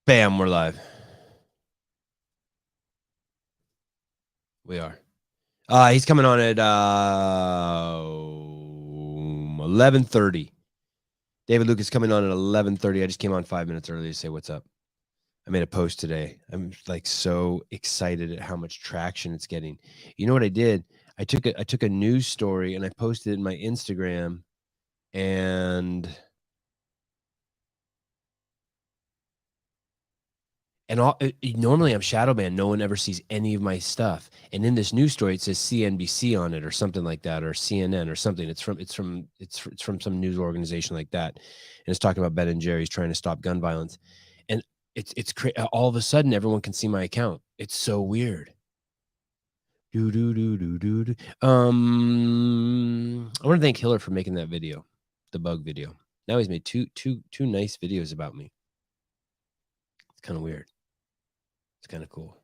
Bam, we're live. We are. He's coming on at 11:30. David Lucas coming on at 11:30. I just came on 5 minutes early to say what's up. I made a post today. I'm like so excited at how much traction it's getting. You know what I did? I took a news story and I posted it in my Instagram, and normally I'm shadow banned. No one ever sees any of my stuff. And in this news story, it says CNBC on it or something like that, or CNN or something. It's from some news organization like that, and it's talking about Ben and Jerry's trying to stop gun violence. And all of a sudden everyone can see my account. It's so weird. I want to thank Hiller for making that video, the bug video. Now he's made two nice videos about me. It's kind of weird. It's kind of cool.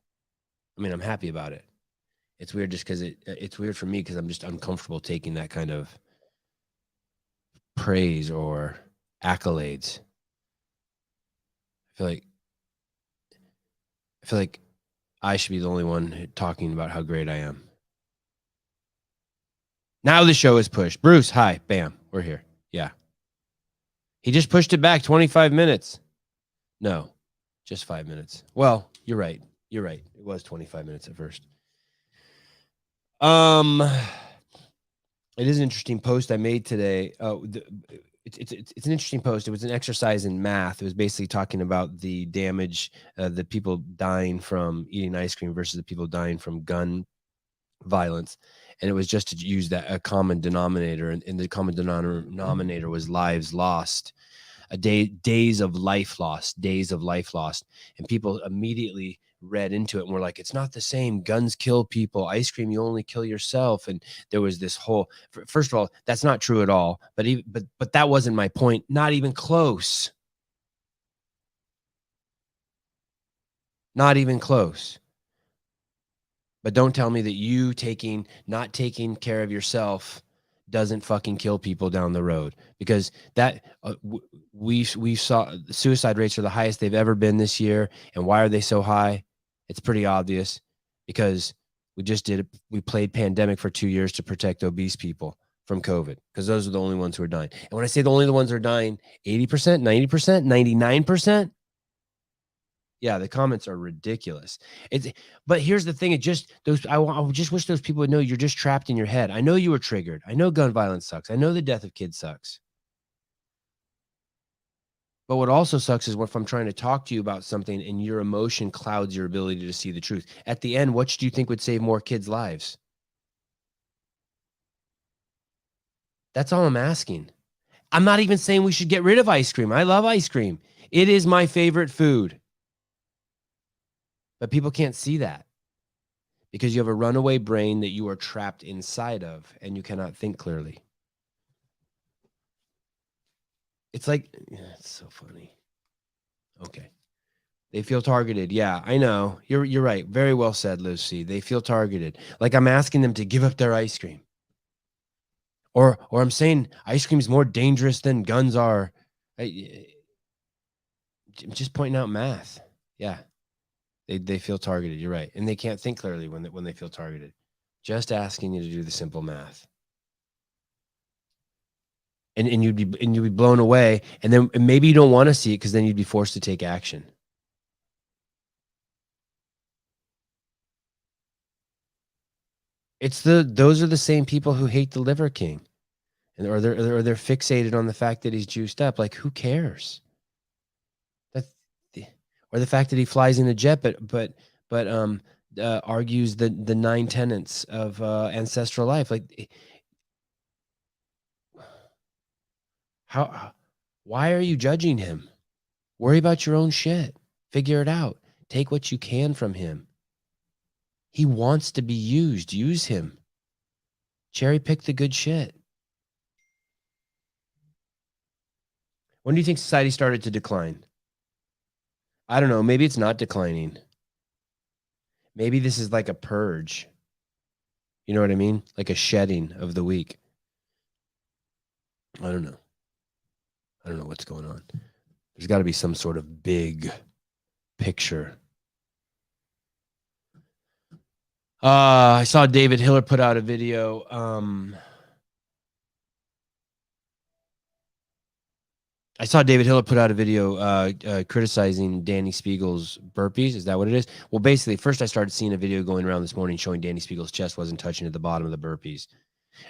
I mean, I'm happy about it. It's weird just because it's weird for me because I'm just uncomfortable taking that kind of praise or accolades. I feel like I should be the only one talking about how great I am. Now the show is pushed. Bruce, hi. Bam. We're here. Yeah. He just pushed it back 25 minutes. No, just 5 minutes. Well, you're right. You're right. It was 25 minutes at first. It is an interesting post I made today. It's an interesting post. It was an exercise in math. It was basically talking about the damage, the people dying from eating ice cream versus the people dying from gun violence. And it was just to use that a common denominator, and the common denominator was lives lost, days of life lost, and people immediately read into it and were like, it's not the same. Guns kill people. Ice cream, you only kill yourself. And there was this whole. First of all, that's not true at all. But that wasn't my point. Not even close. Not even close. But don't tell me that you not taking care of yourself doesn't fucking kill people down the road, because that we saw the suicide rates are the highest they've ever been this year. And why are they so high? It's pretty obvious, because we played pandemic for 2 years to protect obese people from COVID, because those are the only ones who are dying. And when I say the only the ones who are dying, 80%, 90%, 99%. Yeah, the comments are ridiculous. But here's the thing. I just wish those people would know you're just trapped in your head. I know you were triggered. I know gun violence sucks. I know the death of kids sucks. But what also sucks is if I'm trying to talk to you about something and your emotion clouds your ability to see the truth. At the end, what do you think would save more kids' lives? That's all I'm asking. I'm not even saying we should get rid of ice cream. I love ice cream. It is my favorite food. But people can't see that, because you have a runaway brain that you are trapped inside of and you cannot think clearly. It's like, it's so funny. Okay. They feel targeted. Yeah, I know. You're right. Very well said, Lucy. They feel targeted. Like I'm asking them to give up their ice cream. Or I'm saying ice cream is more dangerous than guns are. I'm just pointing out math. Yeah. They feel targeted. You're right. And they can't think clearly when they feel targeted. Just asking you to do the simple math. And you'd be blown away. And then maybe you don't want to see it, because then you'd be forced to take action. Those are the same people who hate the Liver King, or they're fixated on the fact that he's juiced up. Like, who cares? Or the fact that he flies in a jet, but argues the 9 tenets of ancestral life. Like, why are you judging him? Worry about your own shit. Figure it out. Take what you can from him. He wants to be used. Use him. Cherry pick the good shit. When do you think society started to decline? I don't know. Maybe it's not declining. Maybe this is like a purge. You know what I mean? Like a shedding of the weak. I don't know. I don't know what's going on. There's got to be some sort of big picture. I saw David Hiller put out a video. I saw David Hiller put out a video criticizing Danny Spiegel's burpees. Is that what it is? Well, basically, first I started seeing a video going around this morning showing Danny Spiegel's chest wasn't touching at the bottom of the burpees,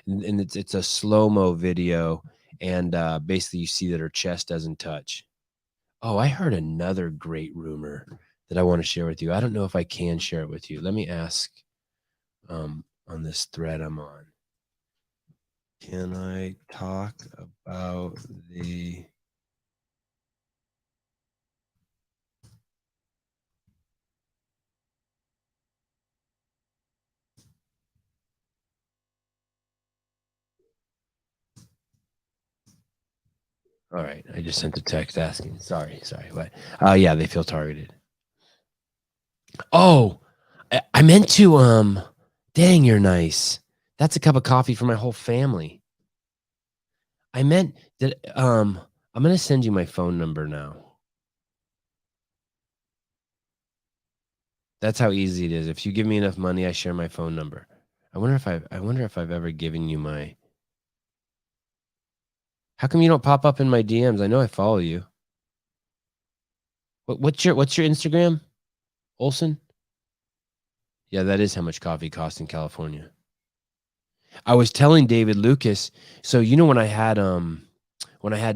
and it's a slow-mo video, and basically you see that her chest doesn't touch. Oh, I heard another great rumor that I want to share with you. I don't know if I can share it with you. Let me ask on this thread I'm on. Can I talk about the... All right, I just sent a text asking. Sorry. What? Yeah, they feel targeted. Oh, I meant to. Dang, you're nice. That's a cup of coffee for my whole family. I meant that. I'm gonna send you my phone number now. That's how easy it is. If you give me enough money, I share my phone number. I wonder if I've ever given you my... How come you don't pop up in my DMs? I know I follow you. What's your Instagram, Olson? Yeah, that is how much coffee costs in California. I was telling David Lucas, so you know when I had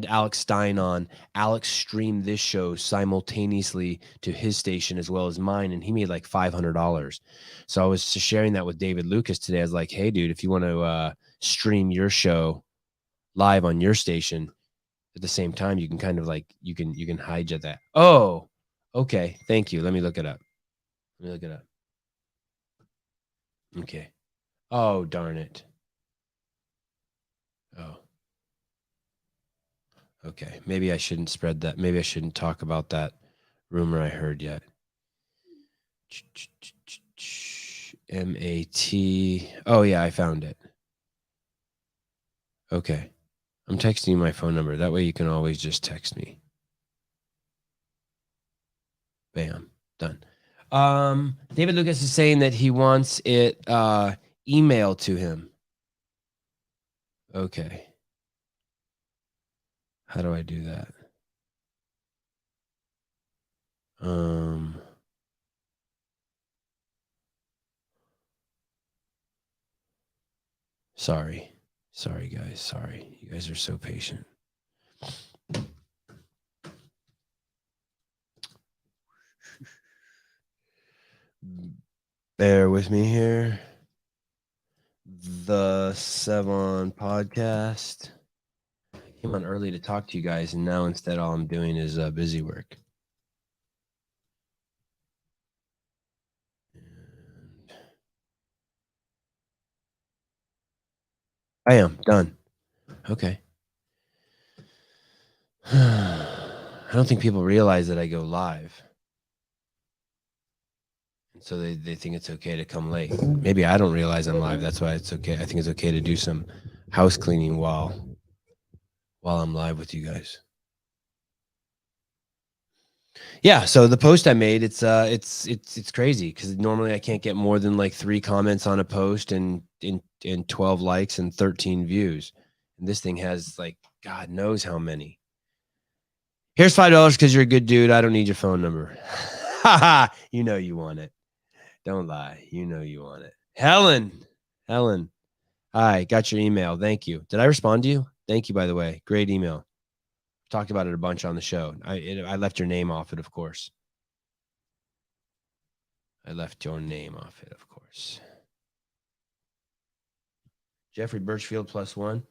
Alex Stein on, Alex streamed this show simultaneously to his station as well as mine, and he made like $500. So I was sharing that with David Lucas today. I was like, hey, dude, if you want to stream your show live on your station at the same time, you can kind of like you can hijack that. Oh, okay. Thank you. Let me look it up. Okay. Oh, darn it. Oh. Okay. Maybe I shouldn't spread that. Maybe I shouldn't talk about that rumor I heard yet. MAT. Oh, yeah, I found it. Okay. I'm texting you my phone number. That way you can always just text me. Bam. Done. David Lucas is saying that he wants it emailed to him. Okay. How do I do that? Sorry, guys. Sorry. You guys are so patient. Bear with me here. The Sevan podcast. I came on early to talk to you guys, and now instead all I'm doing is busy work. I am done. Okay. I don't think people realize that I go live. And so they think it's okay to come late. Maybe I don't realize I'm live. That's why it's okay. I think it's okay to do some house cleaning while I'm live with you guys. Yeah, so the post I made, it's crazy because normally I can't get more than like 3 comments on a post and 12 likes and 13 views. And this thing has like God knows how many. Here's $5 because you're a good dude. I don't need your phone number. You know you want it. Don't lie. You know you want it. Helen. Hi, got your email. Thank you. Did I respond to you? Thank you, by the way. Great email. Talked about it a bunch on the show. I left your name off it, of course. Jeffrey Birchfield +1.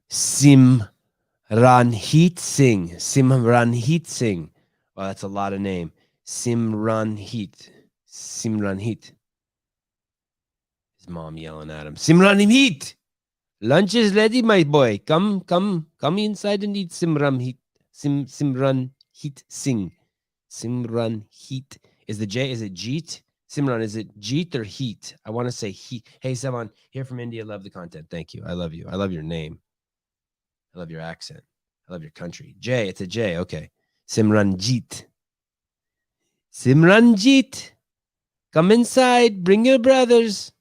Simranjeet Singh. Well, that's a lot of name. Simranjeet. His mom yelling at him. Simranjeet. Lunch is ready, my boy. Come inside and eat Simranjeet Singh. Simranjeet. Is it Jeet? Simran, is it Jeet or Heat? I want to say Heat. Hey, Sevan, here from India. Love the content. Thank you. I love you. I love your name. I love your accent. I love your country. J. It's a J. Okay. Simranjit. Simranjit, come inside. Bring your brothers.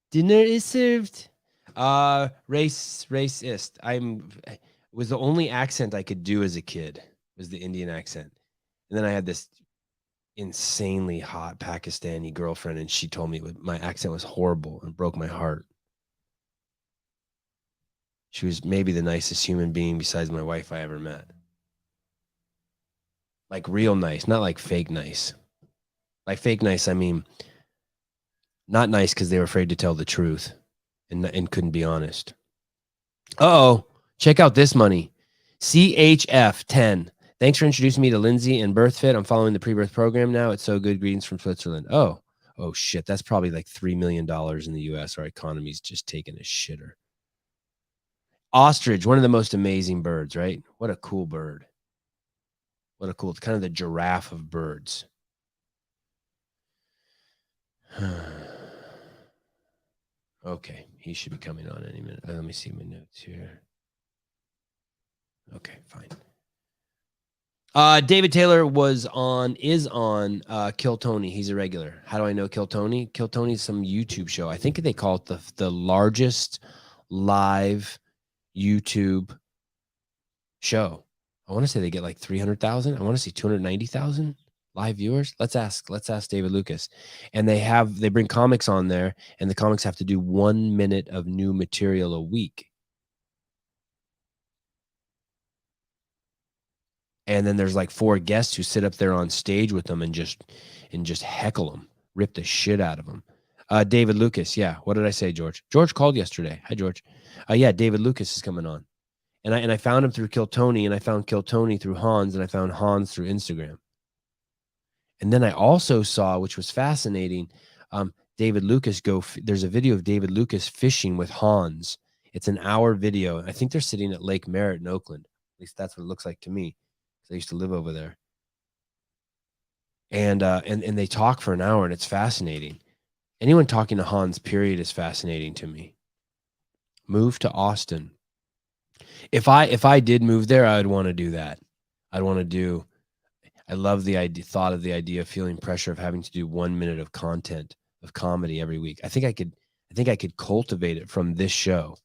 Dinner is served. Racist. It was the only accent I could do as a kid, was the Indian accent. And then I had this insanely hot Pakistani girlfriend, and she told me my accent was horrible and broke my heart. She was maybe the nicest human being besides my wife I ever met. Like real nice, not like fake nice. By fake nice, I mean not nice because they were afraid to tell the truth and couldn't be honest. Uh-oh, check out this money. CHF 10. Thanks for introducing me to Lindsay and BirthFit. I'm following the pre-birth program now. It's so good. Greetings from Switzerland. Oh shit. That's probably like $3 million in the US. Our economy's just taking a shitter. Ostrich, one of the most amazing birds, right? What a cool bird. What a cool, it's kind of the giraffe of birds. Okay, he should be coming on any minute. Let me see my notes here. Okay, fine. David Taylor is on Kill Tony. He's a regular. How do I know Kill Tony? Kill Tony is some YouTube show. I think they call it the largest live YouTube show. I want to say they get like 300,000. I want to see 290,000 live viewers. Let's ask David Lucas. And they bring comics on there, and the comics have to do 1 minute of new material a week. And then there's like 4 guests who sit up there on stage with them and just heckle them, rip the shit out of them. David Lucas. Yeah. What did I say, George? George called yesterday. Hi, George. Yeah, David Lucas is coming on. And I found him through Kill Tony, and I found Kill Tony through Hans, and I found Hans through Instagram. And then I also saw, which was fascinating, David Lucas there's a video of David Lucas fishing with Hans. It's an hour video. I think they're sitting at Lake Merritt in Oakland. At least that's what it looks like to me. I used to live over there. And they talk for an hour, and it's fascinating. Anyone talking to Hans, period, is fascinating to me. Move to Austin. If I did move there, I would want to do that. I love the thought of the idea of feeling pressure of having to do 1 minute of content of comedy every week. I think I could cultivate it from this show.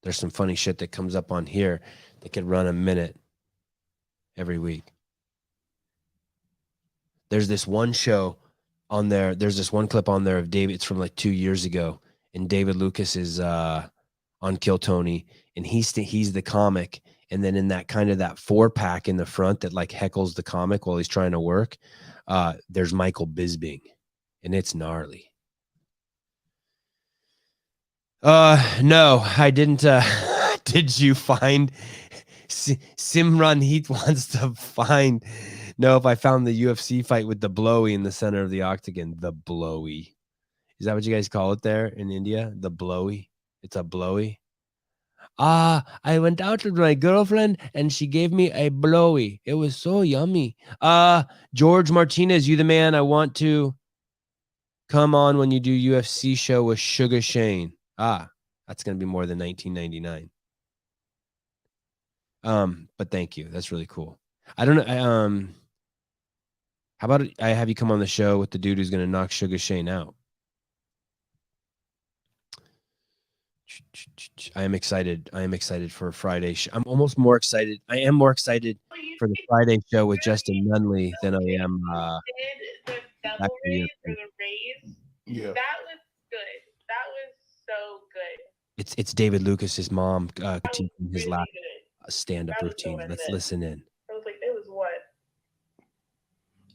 There's some funny shit that comes up on here that could run a minute every week. There's this one show on there. There's this one clip on there of David. It's from like 2 years ago. And David Lucas is on Kill Tony. And he's the comic. And then in that kind of that 4-pack in the front that like heckles the comic while he's trying to work, there's Michael Bisping. And it's gnarly. No, I didn't. Did you find Simran Heat wants to find? No, if I found the UFC fight with the blowy in the center of the octagon, the blowy. Is that what you guys call it there in India? The blowy. It's a blowy. I went out with my girlfriend and she gave me a blowy. It was so yummy. George Martinez, you the man. I want to come on when you do UFC show with Sugar Shane. That's going to be more than $19.99. But thank you. That's really cool. I don't know. How about I have you come on the show with the dude who's going to knock Sugar Shane out? I am excited. For a Friday. I'm almost more excited. I am more excited for the Friday show with Justin Nunley than I am. The double raise or the raise. Yeah. That was good. That was so good. It's David Lucas's mom critiquing his last stand-up routine. Let's listen in. I was like, it was what?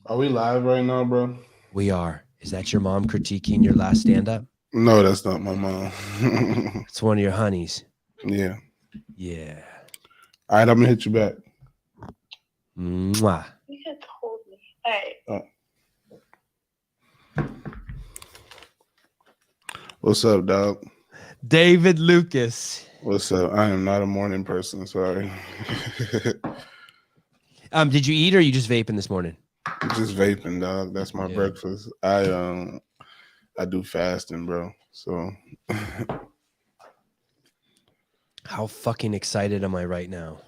Are we live right now, bro? We are. Is that your mom critiquing your last stand-up? No, that's not my mom. It's one of your honeys. Yeah. Yeah. All right, I'm gonna hit you back. Mwah. You could have told me. All right. What's up, dog? David Lucas. What's up? I am not a morning person. Sorry. Did you eat or are you just vaping this morning? Just vaping, dog. That's my breakfast. I do fasting, bro. So How fucking excited am I right now?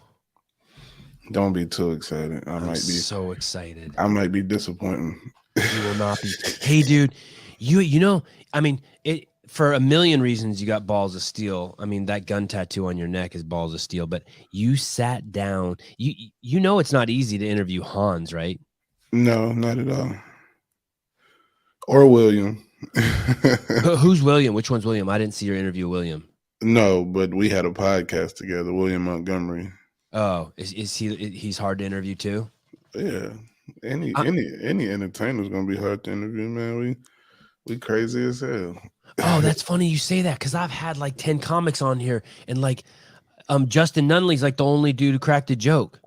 Don't be too excited. I'm so excited. I might be disappointing. You will not be. Hey, dude, you know, I mean, it for a million reasons you got balls of steel. I mean, that gun tattoo on your neck is balls of steel, but you sat down. You know it's not easy to interview Hans, right? No, not at all. Or William. Who's William? Which one's William? I didn't see your interview, William. No, but we had a podcast together, William Montgomery. Oh, is he? He's hard to interview too. Yeah, any entertainer's gonna be hard to interview, man. We crazy as hell. Oh, that's funny you say that because I've had like 10 comics on here, and like, Justin Nunley's like the only dude who cracked a joke.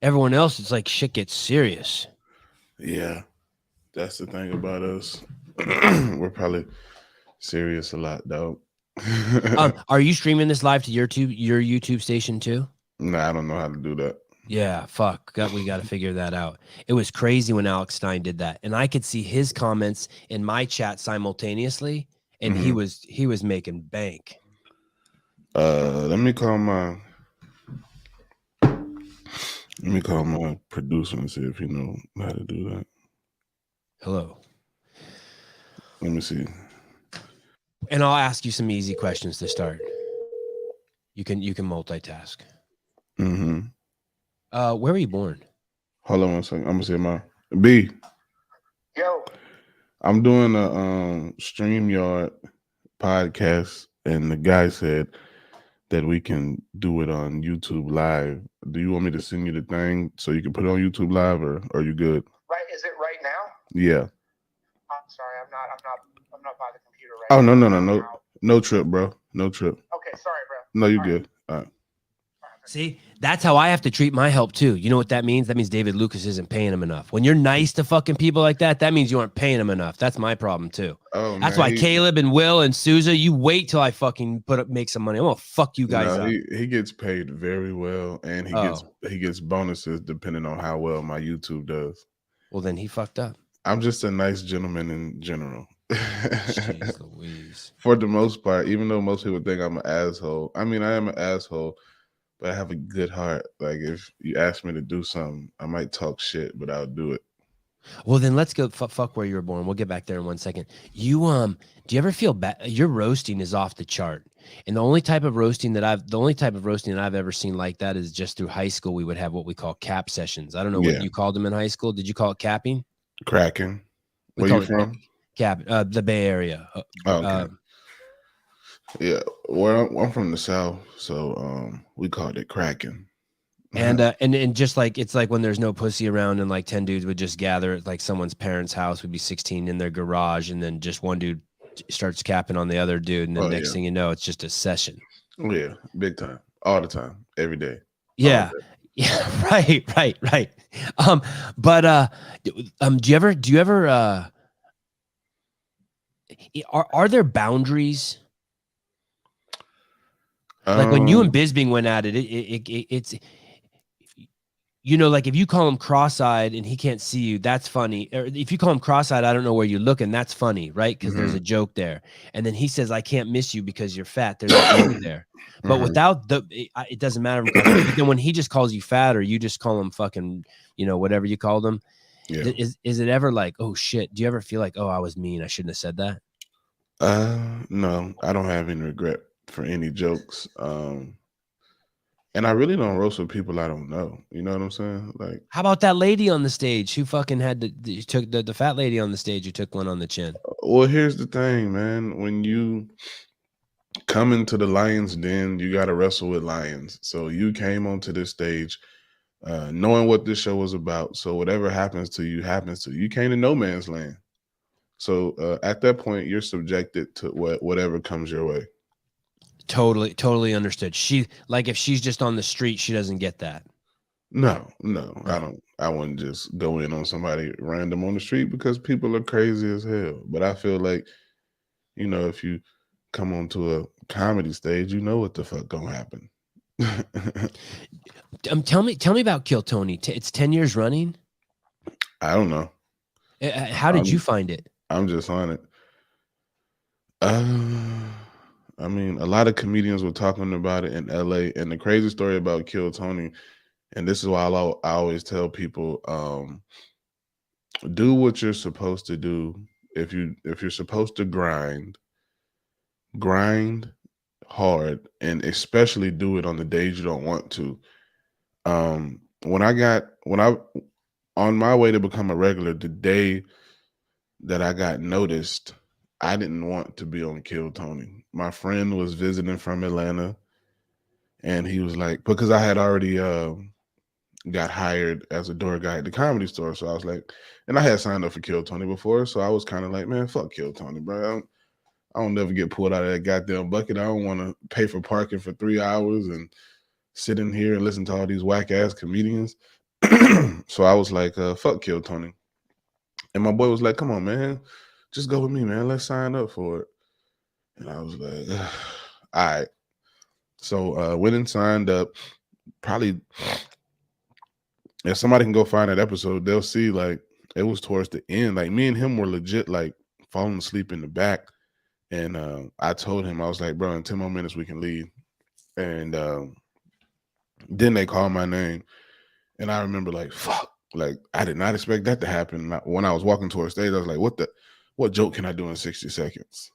Everyone else, it's like shit gets serious. Yeah, that's the thing about us. We're probably serious a lot, dog. Are you streaming this live to your YouTube station too? Nah, I don't know how to do that. Yeah, fuck. We got to figure that out. It was crazy when Alex Stein did that, and I could see his comments in my chat simultaneously, and he was making bank. Let me call my producer and see if he know how to do that. Hello. Let me see. And I'll ask you some easy questions to start. You can multitask. Mm-hmm. Where were you born? Hold on one second. I'm gonna say my B. Yo. I'm doing a StreamYard podcast, and the guy said that we can do it on YouTube Live. Do you want me to send you the thing so you can put it on YouTube Live, or are you good? Right? Is it right now? Yeah. I'm sorry, I'm not by the computer right now. Oh, no trip, bro. No trip. Okay, sorry, bro. No, you're good. All right. See, that's how I have to treat my help too. You know what that means? That means David Lucas isn't paying him enough. When you're nice to fucking people like that, that means you aren't paying him enough. That's my problem too. Oh, that's why Caleb and Will and Souza, you wait till I fucking make some money. I'm gonna fuck you guys up. He gets paid very well, and he gets bonuses depending on how well my YouTube does. Well, then he fucked up. I'm just a nice gentleman in general. Jeez Louise. For the most part, even though most people think I'm an asshole. I mean, I am an asshole, but I have a good heart. Like, if you ask me to do something, I might talk shit, but I'll do it. Well, then let's go fuck where you were born. We'll get back there in 1 second. You do you ever feel bad? Your roasting is off the chart. And the only type of roasting that I've ever seen like that is just through high school. We would have what we call cap sessions. I don't know what you called them in high school. Did you call it capping? Cracking. Where you from? Cap, the Bay Area. Okay. Yeah, well, I'm from the South, so we called it cracking. And just like it's like when there's no pussy around, and like 10 dudes would just gather at like someone's parents' house, would be 16 in their garage, and then just one dude starts capping on the other dude, and then next thing you know, it's just a session. Oh yeah, big time, all the time, every day. Yeah. Yeah, right. Do you ever are there boundaries? Like when you and Bisbing went at it, it's, you know, like if you call him cross-eyed and he can't see you, that's funny. Or if you call him cross-eyed, I don't know where you're looking, that's funny, right? Because there's a joke there. And then he says, I can't miss you because you're fat. There's a joke there. But without it doesn't matter. But then when he just calls you fat, or you just call him fucking, you know, whatever you called him, is it ever like, oh shit, do you ever feel like, oh, I was mean, I shouldn't have said that? No, I don't have any regret for any jokes. And I really don't roast with people I don't know. You know what I'm saying? Like, how about that lady on the stage who fucking took the fat lady on the stage who took one on the chin? Well, here's the thing, man. When you come into the lion's den, you got to wrestle with lions. So you came onto this stage knowing what this show was about. So whatever happens to you, happens to you. You came to no man's land. So at that point, you're subjected to whatever comes your way. Totally understood. She, like, if she's just on the street, she doesn't get that. No, I don't. I wouldn't just go in on somebody random on the street because people are crazy as hell. But I feel like, you know, if you come onto a comedy stage, you know what the fuck gonna happen. Tell me about Kill Tony. It's 10 years running. I don't know. How did you find it? I'm just on it. I mean, a lot of comedians were talking about it in LA. And the crazy story about Kill Tony, and this is why I always tell people, do what you're supposed to do. If you're supposed to grind hard, and especially do it on the days you don't want to. When I on my way to become a regular, the day that I got noticed, I didn't want to be on Kill Tony. My friend was visiting from Atlanta, and he was like, because I had already got hired as a door guy at the Comedy Store, so I was like, and I had signed up for Kill Tony before, so I was kind of like, man, fuck Kill Tony, bro. I don't never get pulled out of that goddamn bucket. I don't want to pay for parking for 3 hours and sit in here and listen to all these whack ass comedians. So I was like, fuck Kill Tony. And my boy was like, come on, man, just go with me, man. Let's sign up for it. And I was like, all right. So went and signed up. Probably, if somebody can go find that episode, they'll see like it was towards the end. Like me and him were legit like falling asleep in the back. And I told him, I was like, bro, in 10 more minutes we can leave. And then they called my name. And I remember like, fuck, like I did not expect that to happen. When I was walking towards stage, I was like, what joke can I do in 60 seconds?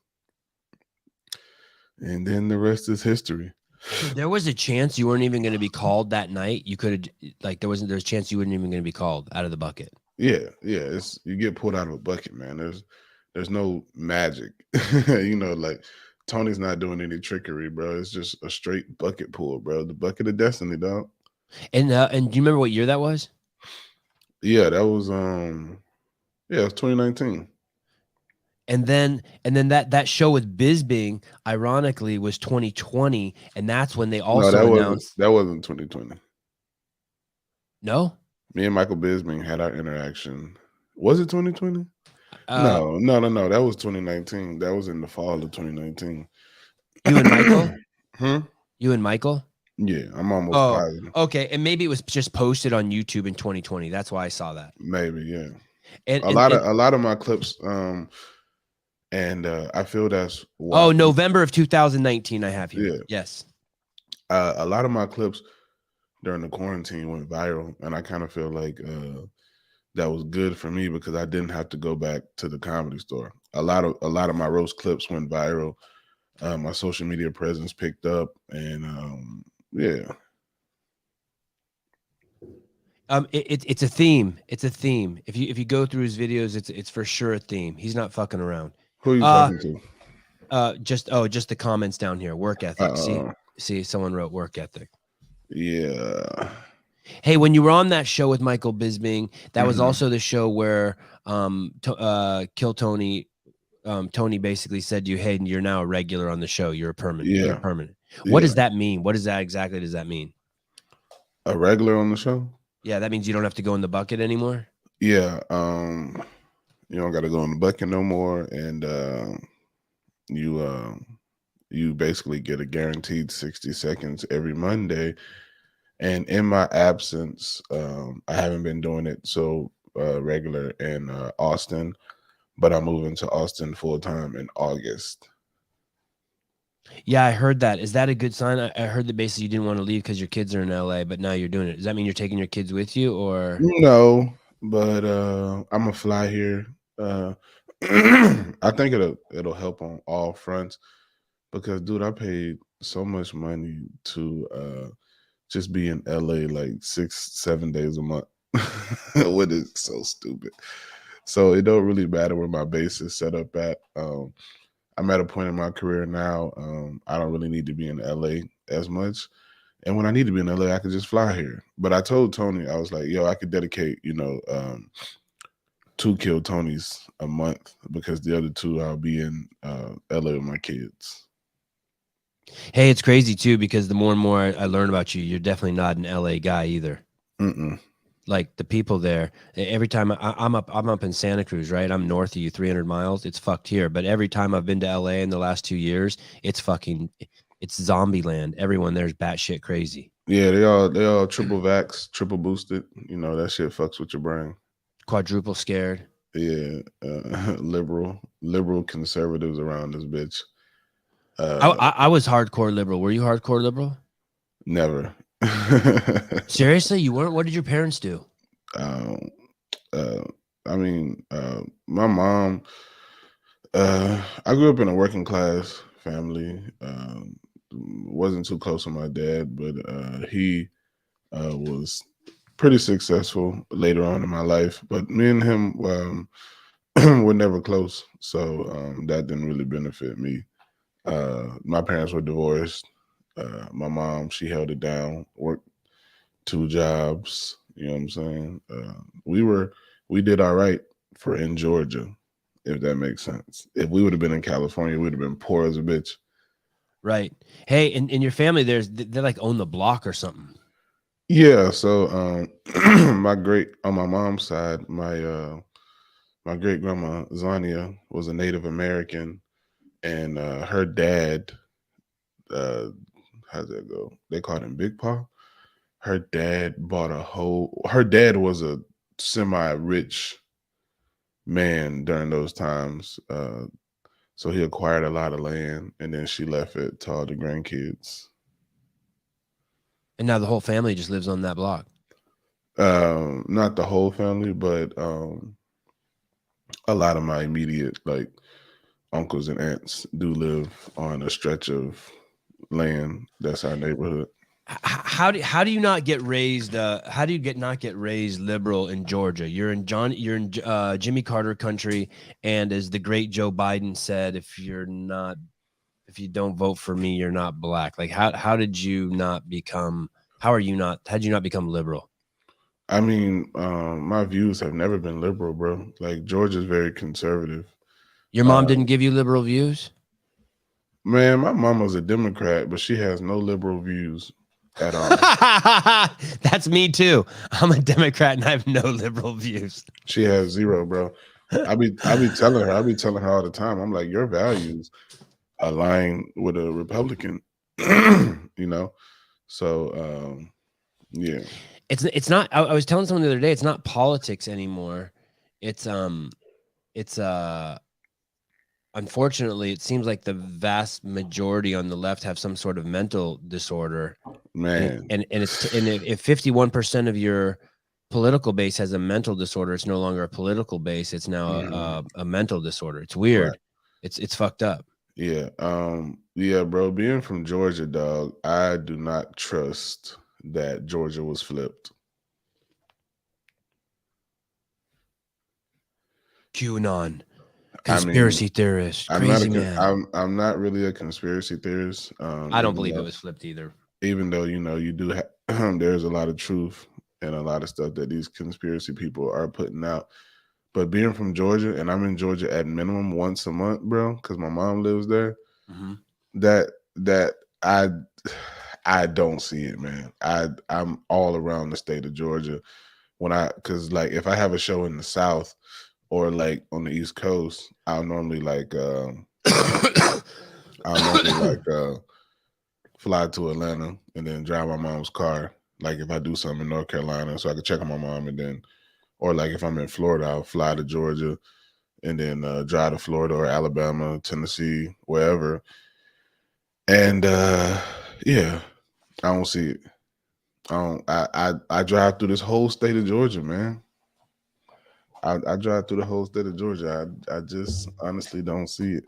And then the rest is history. There was a chance you weren't even going to be called that night. You could have, like, there's a chance you weren't even going to be called out of the bucket. Yeah. It's, you get pulled out of a bucket, man. There's no magic. You know, like Tony's not doing any trickery, bro. It's just a straight bucket pull, bro. The bucket of destiny, dog. And do you remember what year that was? Yeah, that was it was 2019. And then that show with Bisbing, ironically, was 2020, and that's when they also announced that wasn't 2020. No? Me and Michael Bisbing had our interaction. Was it 2020? No. That was 2019. That was in the fall of 2019. You and Michael? Hmm? You and Michael? Yeah, I'm almost positive. Okay. And maybe it was just posted on YouTube in 2020. That's why I saw that. Maybe, yeah. And a lot of my clips, and I feel that's why. Oh, November of 2019 I have here. Yeah. Yes. A lot of my clips during the quarantine went viral, and I kind of feel like that was good for me because I didn't have to go back to the Comedy Store. A lot of my roast clips went viral. My social media presence picked up, and yeah. It's a theme. It's a theme. If you go through his videos, it's for sure a theme. He's not fucking around. Who are you talking to? Just the comments down here. Work ethic. See, someone wrote work ethic. Yeah. Hey, when you were on that show with Michael Bisbing, that was also the show where Kill Tony, Tony basically said to you, hey, you're now a regular on the show. You're a permanent. Yeah. You're permanent. What does that mean? What does that exactly does that mean? A regular on the show? Yeah, that means you don't have to go in the bucket anymore. Yeah. You don't got to go in the bucket no more, and you basically get a guaranteed 60 seconds every Monday. And in my absence, I haven't been doing it so regular in Austin, but I'm moving to Austin full time in August. Yeah, I heard that. Is that a good sign? I heard that basically you didn't want to leave because your kids are in LA, but now you're doing it. Does that mean you're taking your kids with you, or no? But I'm gonna fly here. I think it'll help on all fronts because, dude, I paid so much money to just be in LA like 6-7 days a month. What is so stupid. So it don't really matter where my base is set up at. I'm at a point in my career now. I don't really need to be in LA as much. And when I need to be in LA, I could just fly here. But I told Tony, I was like, yo, I could dedicate, 2 Kill Tonys a month because the other 2 I'll be in LA with my kids. Hey, it's crazy too because the more and more I learn about you, you're definitely not an LA guy either. Like the people there, every time I'm up in Santa Cruz, right? I'm north of you 300 miles. It's fucked here. But every time I've been to LA in the last 2 years, it's zombie land. Everyone there's batshit crazy. Yeah, they all triple vax, triple boosted. That shit fucks with your brain. Quadruple scared. Yeah, liberal conservatives around this bitch. I was hardcore liberal. Were you hardcore liberal? Never. Seriously, you weren't? What did your parents do? I mean, my mom. I grew up in a working class family. Wasn't too close to my dad, but he was pretty successful later on in my life. But me and him were never close, so that didn't really benefit me. My parents were divorced. My mom, she held it down, worked 2 jobs. You know what I'm saying? We did all right for in Georgia, if that makes sense. If we would have been in California, we'd have been poor as a bitch. Right. Hey, in your family, they like own the block or something. Yeah. So my great on my mom's side, my great grandma Zania was a Native American, and her dad, how's that go? They called him Big Pa. Her dad bought her dad was a semi-rich man during those times. So he acquired a lot of land, and then she left it to all the grandkids. And now the whole family just lives on that block. Not the whole family, but a lot of my immediate like uncles and aunts do live on a stretch of land that's our neighborhood. How do you not get raised? How do you not get raised liberal in Georgia? You're in Jimmy Carter country, and as the great Joe Biden said, if you don't vote for me, you're not black. Like how did you not become? How did you not become liberal? I mean, my views have never been liberal, bro. Like Georgia's very conservative. Your mom didn't give you liberal views? Man, my mom was a Democrat, but she has no liberal views at all. That's me too. I'm a Democrat and I have no liberal views. She has zero, bro. I be telling her all the time. I'm like, your values align with a Republican, you know. So yeah. It's not. I was telling someone the other day. It's not politics anymore. It's unfortunately, it seems like the vast majority on the left have some sort of mental disorder. Man, and if 51% of your political base has a mental disorder, it's no longer a political base. It's now a mental disorder. It's weird. Right. It's fucked up. Yeah. Yeah, bro. Being from Georgia, dog, I do not trust that Georgia was flipped. QAnon. Conspiracy theorist, crazy man. I'm not really a conspiracy theorist. I don't believe it was flipped either. Even though you do have, there's a lot of truth and a lot of stuff that these conspiracy people are putting out. But being from Georgia, and I'm in Georgia at minimum once a month, bro, because my mom lives there. Mm-hmm. That I don't see it, man. I'm all around the state of Georgia because like if I have a show in the South. Or like on the East Coast, I'll normally fly to Atlanta and then drive my mom's car. Like if I do something in North Carolina, so I can check on my mom, and then, or like if I'm in Florida, I'll fly to Georgia and then drive to Florida or Alabama, Tennessee, wherever. And yeah, I don't see it. I drive through this whole state of Georgia, man. I drive through the whole state of Georgia. I just honestly don't see it.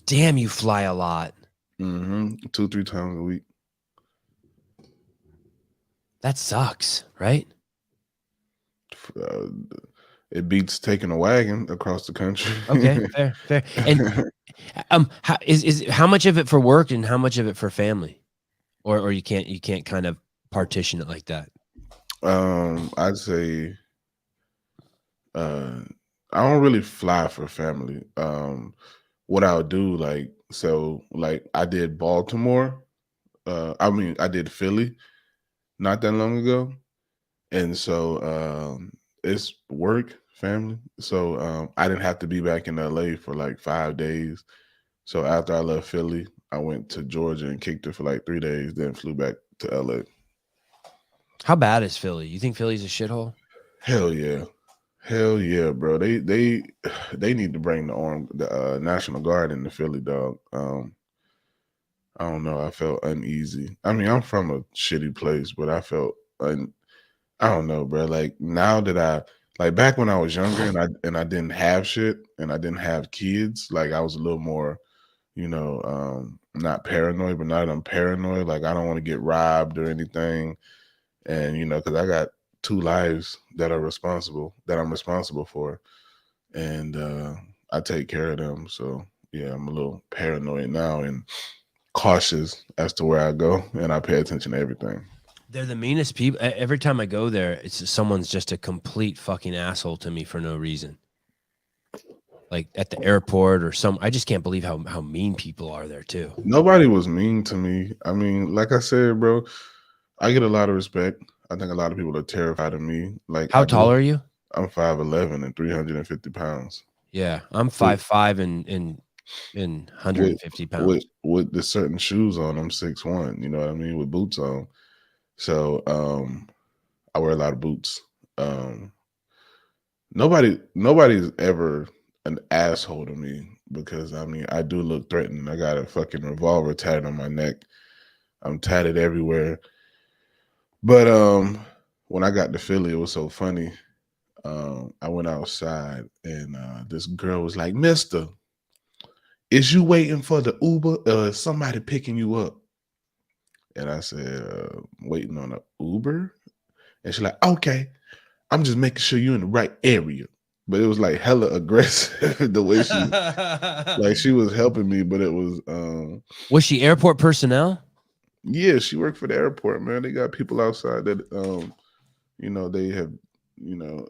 Damn, you fly a lot. 2-3 times a week. That sucks, right? It beats taking a wagon across the country. Okay, fair. And how much of it for work and how much of it for family, or you can't kind of partition it like that? I'd say. I don't really fly for family. What I'll do, like I did Baltimore. I did Philly not that long ago. And so it's work, family. So I didn't have to be back in LA for like 5 days. So after I left Philly, I went to Georgia and kicked it for like 3 days, then flew back to LA. How bad is Philly? You think Philly's a shithole? Hell yeah. Hell yeah, bro. They need to bring the National Guard into Philly, dog. I don't know. I felt uneasy. I mean, I'm from a shitty place, but I felt I don't know, bro. Like now that like back when I was younger and I didn't have shit and I didn't have kids, like I was a little more, not paranoid, but now that I'm paranoid, like I don't want to get robbed or anything. And because I got 2 lives that I'm responsible for, and I take care of them. So yeah, I'm a little paranoid now and cautious as to where I go, and I pay attention to everything. They're the meanest people. Every time I go there, it's someone's just a complete fucking asshole to me for no reason. Like at the airport or I just can't believe how mean people are there too. Nobody was mean to me. I mean, like I said, bro, I get a lot of respect. I think a lot of people are terrified of me. Like, how tall are you? I'm 5'11" and 350 pounds. Yeah, I'm 5'5" and 150 pounds. With the certain shoes on, I'm 6'1", you know what I mean, with boots on. So I wear a lot of boots. Nobody's ever an asshole to me because I mean I do look threatening. I got a fucking revolver tatted on my neck. I'm tatted everywhere. But when I got to Philly, it was so funny. I went outside and this girl was like, "Mister, is you waiting for the Uber? Is somebody picking you up?" And I said, "Waiting on an Uber?" And she's like, "Okay, I'm just making sure you're in the right area." But it was like hella aggressive the way she was helping me, but it was she airport personnel? Yeah, she worked for the airport, man. They got people outside that they have,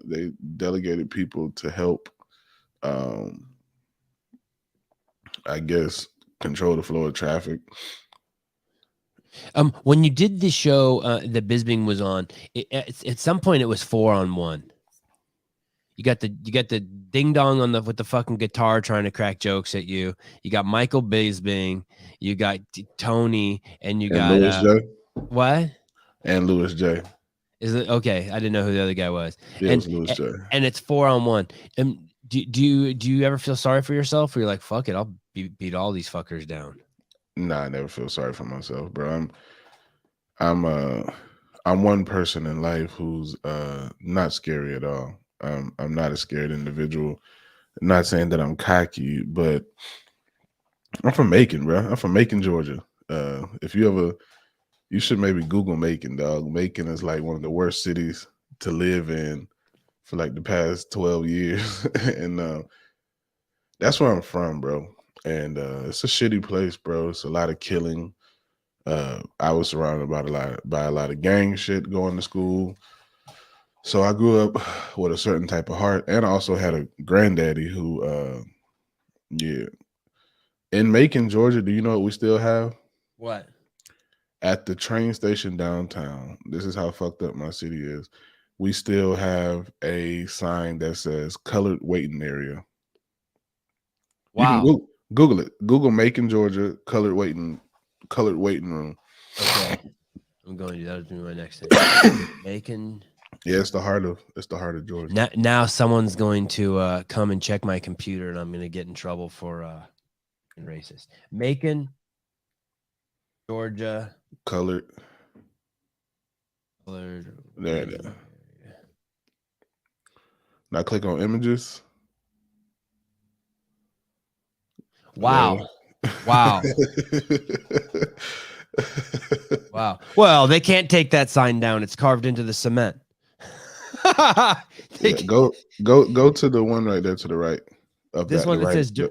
they delegated people to help I guess control the flow of traffic. When you did the show that Bisping was on, at some point it was 4-on-1. You got the ding dong with the fucking guitar trying to crack jokes at you. You got Michael Bisping, you got Tony, and got Louis J. What? And Louis J. Is it okay? I didn't know who the other guy was. Yeah, it was Louis J. And it's 4-on-1. And do you ever feel sorry for yourself? Or you're like, fuck it, I'll beat all these fuckers down? Nah, I never feel sorry for myself, bro. I'm one person in life who's not scary at all. I'm not a scared individual. I'm not saying that I'm cocky, but I'm from Macon, bro. I'm from Macon, Georgia. If you should maybe Google Macon, dog. Macon is like one of the worst cities to live in for like the past 12 years. And that's where I'm from, bro. And it's a shitty place, bro. It's a lot of killing. I was surrounded by a lot of gang shit going to school. So I grew up with a certain type of heart, and I also had a granddaddy who, in Macon, Georgia. Do you know what we still have? What? At the train station downtown. This is how fucked up my city is. We still have a sign that says "colored waiting area." Wow. You can Google it. Google Macon, Georgia, colored waiting room. Okay. I'm going to do that. That'll be my next thing. Macon. Yeah, it's the heart of Georgia. Now someone's going to come and check my computer, and I'm going to get in trouble for racist. Macon, Georgia. Colored. There. Now click on images. Wow. Wow. Wow. Well, they can't take that sign down. It's carved into the cement. Go to the one right there to the right of this that. One that says the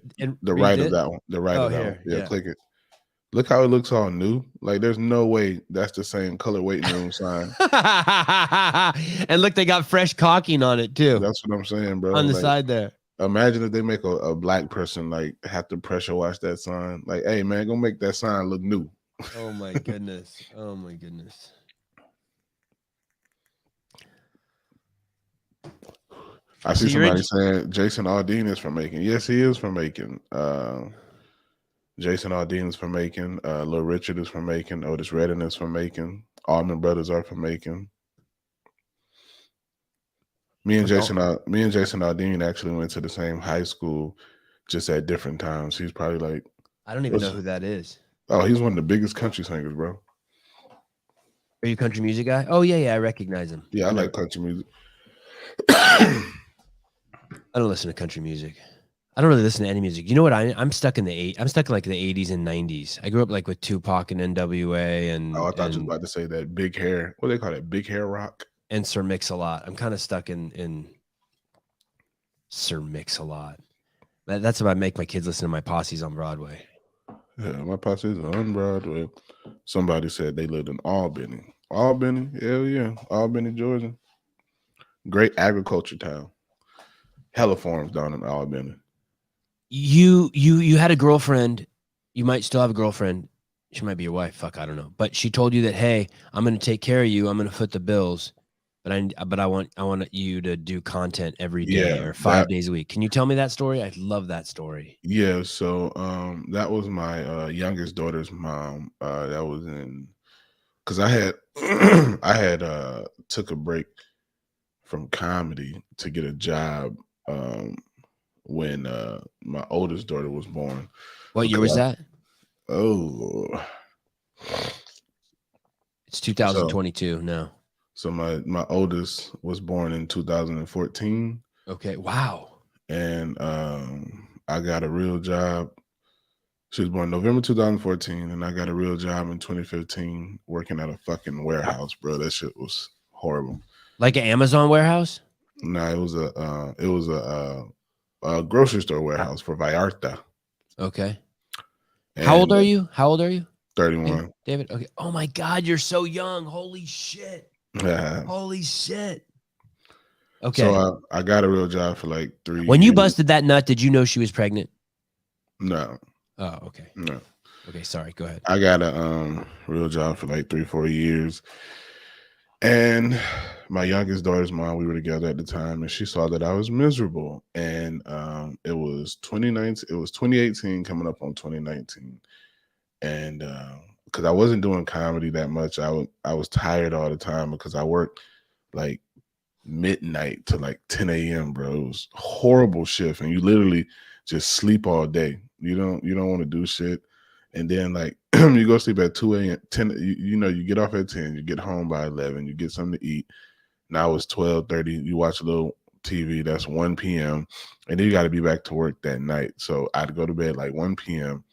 right of that one. The right of that one. Yeah, click it. Look how it looks all new. Like there's no way that's the same color waiting room sign. And look, they got fresh caulking on it too. That's what I'm saying, bro. On the side there. Imagine if they make a black person like have to pressure wash that sign. Like, hey man, go make that sign look new. Oh my goodness. Oh my goodness. I see somebody saying Jason Aldean is from Macon. Yes, he is from Macon. Jason Aldean is from Macon. Lil Richard is from Macon. Otis Redding is from Macon. Allman Brothers are from Macon. Me and Jason Aldean actually went to the same high school, just at different times. He's probably like, I don't even know who that is. Oh, he's one of the biggest country singers, bro. Are you a country music guy? Oh yeah, I recognize him. Yeah, I like country music. I don't listen to country music. I don't really listen to any music. You know what? I'm stuck in I'm stuck in like the 80s and 90s. I grew up like with Tupac and NWA and I thought you were about to say that big hair. What do they call it? Big hair rock? And Sir Mix-a-Lot. I'm kind of stuck in Sir Mix-a-Lot. That's what I make my kids listen to my posses on Broadway. Yeah, my posses on Broadway. Somebody said they lived in Albany. Albany? Hell yeah. Albany, Georgia. Great agriculture town. Hella farms down in Albany. You had a girlfriend. You might still have a girlfriend. She might be your wife. Fuck, I don't know. But she told you that, hey, I'm going to take care of you. I'm going to foot the bills. But I want you to do content every day or 5 days a week. Can you tell me that story? I love that story. Yeah, so that was my youngest daughter's mom. That was because I had took a break from comedy to get a job when my oldest daughter was born. What year was that? Oh, it's 2022 now. So my oldest was born in 2014. Okay. Wow. And I got a real job. She was born November 2014, and I got a real job in 2015 working at a fucking warehouse, bro. That shit was horrible. Like an Amazon warehouse? No, it was a grocery store warehouse for Vallarta. Okay. And how old are you? 31. David. Okay. Oh my God, you're so young. Holy shit. Holy shit. Okay. So I got a real job for like 3 years. When you busted that nut, did you know she was pregnant? No. Oh, okay. No. Okay, sorry. Go ahead. I got a real job for like 3-4 years. And my youngest daughter's mom, we were together at the time, and she saw that I was miserable. And it was 2018 coming up on 2019. And because I wasn't doing comedy that much, I was tired all the time because I worked like midnight to like 10 a.m., bro. It was a horrible shift, and you literally just sleep all day. You don't want to do shit. And then like you go sleep at 2 a.m. 10, you get off at 10, you get home by 11, you get something to eat. Now it's 12:30, you watch a little TV, that's 1 p.m. And then you got to be back to work that night. So I'd go to bed like 1 p.m.,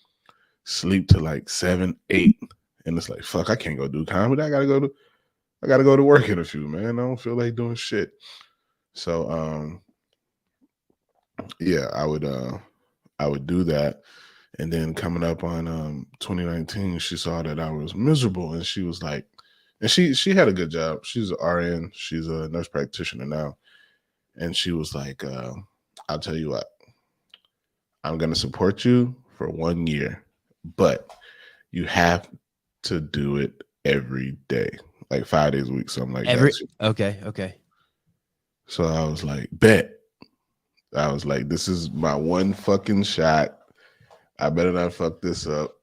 sleep to like 7, 8. And it's like, fuck, I can't go do comedy. I gotta go to work in a few, man. I don't feel like doing shit. So yeah, I would do that. And then coming up on 2019, she saw that I was miserable, and she was like, and she had a good job. She's an RN, she's a nurse practitioner now. And she was like, I'll tell you what, I'm gonna support you for 1 year, but you have to do it every day, like 5 days a week, something like that. Okay. So I was like, bet. I was like, this is my one fucking shot. I better not fuck this up.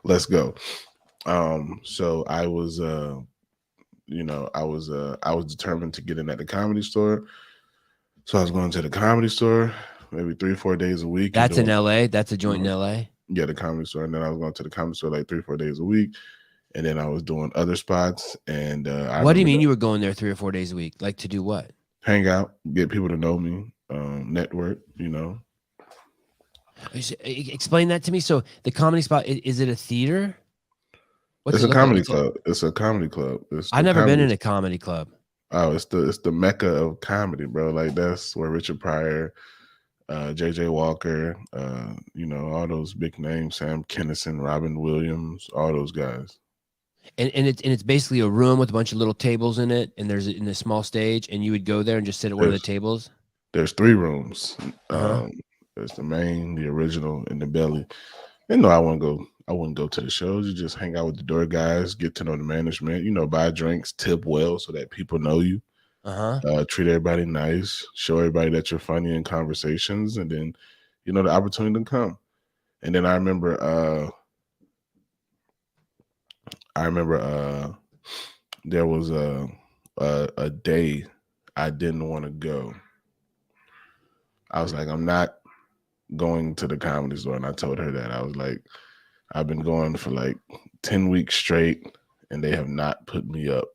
Let's go. So I was, I was determined to get in at the Comedy Store. So I was going to the Comedy Store maybe 3-4 days a week. That's in LA. That's a joint in LA. Yeah, the Comedy Store. And then I was going to the Comedy Store like 3-4 days a week. And then I was doing other spots. And what do you mean you were going there 3 or 4 days a week? Like to do what? Hang out, get people to know me, network, Explain that to me. So the comedy spot, is it a theater? It's a comedy club. It's a comedy club. I've never been in a comedy club. Oh, it's the mecca of comedy, bro. Like that's where Richard Pryor, JJ Walker, all those big names, Sam Kinison, Robin Williams, all those guys. And it's basically a room with a bunch of little tables in it, and there's in a small stage, and you would go there and just sit at one of the tables. There's 3 rooms. There's the main, the original, and the belly. And no, I wouldn't go to the shows. You just hang out with the door guys, get to know the management, buy drinks, tip well so that people know you. Treat everybody nice, show everybody that you're funny in conversations, and then the opportunity to come. And then I remember there was a day I didn't want to go. I was like, I'm not going to the Comedy Store, and I told her that. I was like, I've been going for like 10 weeks straight, and they have not put me up.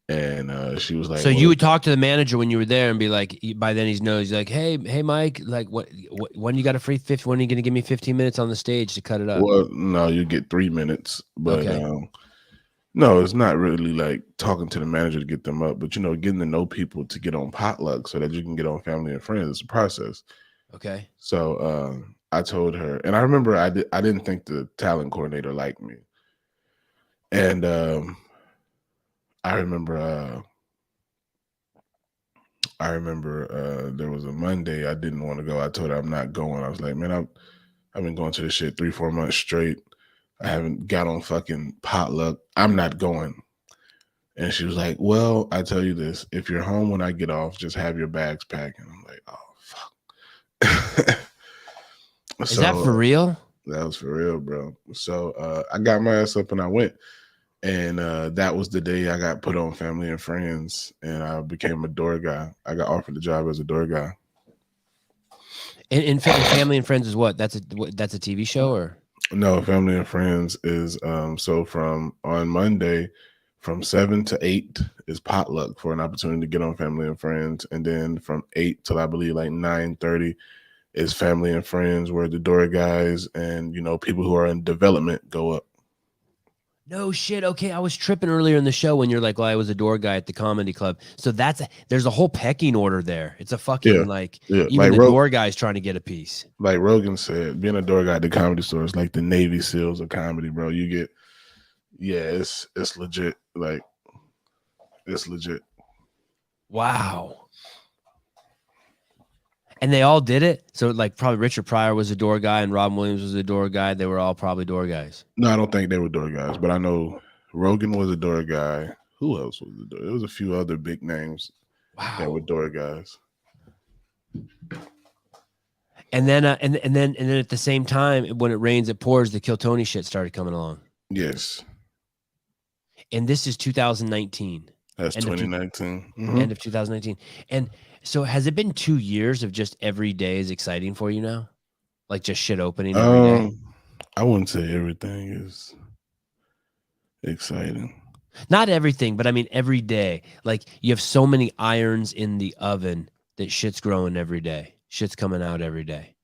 And she was like, so you would talk to the manager when you were there and be like, by then he's like, hey Mike, like what when you got a free 50, when are you going to give me 15 minutes on the stage to cut it up? Well, no, you get 3 minutes, but okay. No, it's not really like talking to the manager to get them up, but getting to know people to get on Potluck so that you can get on Family and Friends. It's a process. Okay. So I told her, and I remember I didn't think the talent coordinator liked me. And I remember there was a Monday I didn't want to go. I told her I'm not going. I was like, man, I've been going to this shit 3-4 months straight. I haven't got on fucking Potluck. I'm not going. And she was like, well, I tell you this, if you're home when I get off, just have your bags packed. And I'm like, oh, fuck. Is that for real? That was for real, bro. So I got my ass up and I went. And that was the day I got put on Family and Friends, and I became a door guy. I got offered the job as a door guy. And Family and Friends is what? That's a TV show, or? No, Family and Friends is so from on Monday from 7 to 8 is Potluck for an opportunity to get on Family and Friends, and then from 8 till I believe like 9:30 is Family and Friends, where the door guys and people who are in development go up. No shit. Okay, I was tripping earlier in the show when you're like, well, I was a door guy at the comedy club. So there's a whole pecking order there. It's a fucking even like the door guy's trying to get a piece. Like Rogan said, being a door guy at the Comedy Store is like the Navy SEALs of comedy, bro. You get, it's legit. Like, it's legit. Wow. And they all did it. So like probably Richard Pryor was a door guy and Robin Williams was a door guy. They were all probably door guys. No, I don't think they were door guys, but I know Rogan was a door guy. Who else was a door? There was a few other big names that were door guys. And then and then at the same time, when it rains, it pours, the Kill Tony shit started coming along. Yes. And this is 2019. That's 2019. End of 2019. And so has it been 2 years of just every day is exciting for you now? Like just shit opening every day? I wouldn't say everything is exciting. Not everything, but I mean every day. Like you have so many irons in the oven that shit's growing every day. Shit's coming out every day.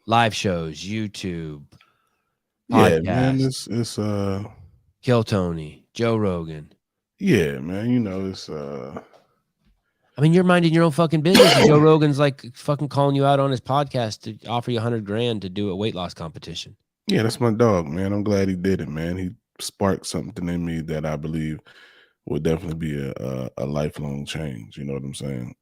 Live shows, YouTube, podcasts. Yeah, man, it's Kill Tony, Joe Rogan. Yeah, man, it's I mean, you're minding your own fucking business. Joe Rogan's like fucking calling you out on his podcast to offer you $100,000 to do a weight loss competition. Yeah, that's my dog, man. I'm glad he did it, man. He sparked something in me that I believe would definitely be a lifelong change. You know what I'm saying?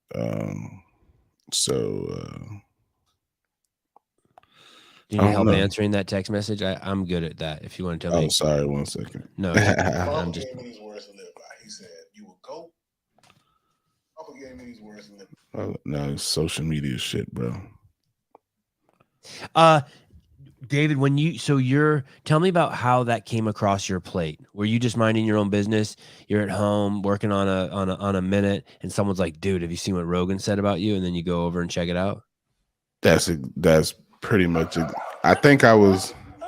Do you need help answering that text message? I'm good at that. If you want to tell me. I'm sorry, 1 second. No, I'm just. He said you will go. Uncle gave me these words to live by. No, it's social media shit, bro. David, tell me about how that came across your plate. Were you just minding your own business? You're at home working on a minute, and someone's like, "Dude, have you seen what Rogan said about you?" And then you go over and check it out. That's pretty much it. I think that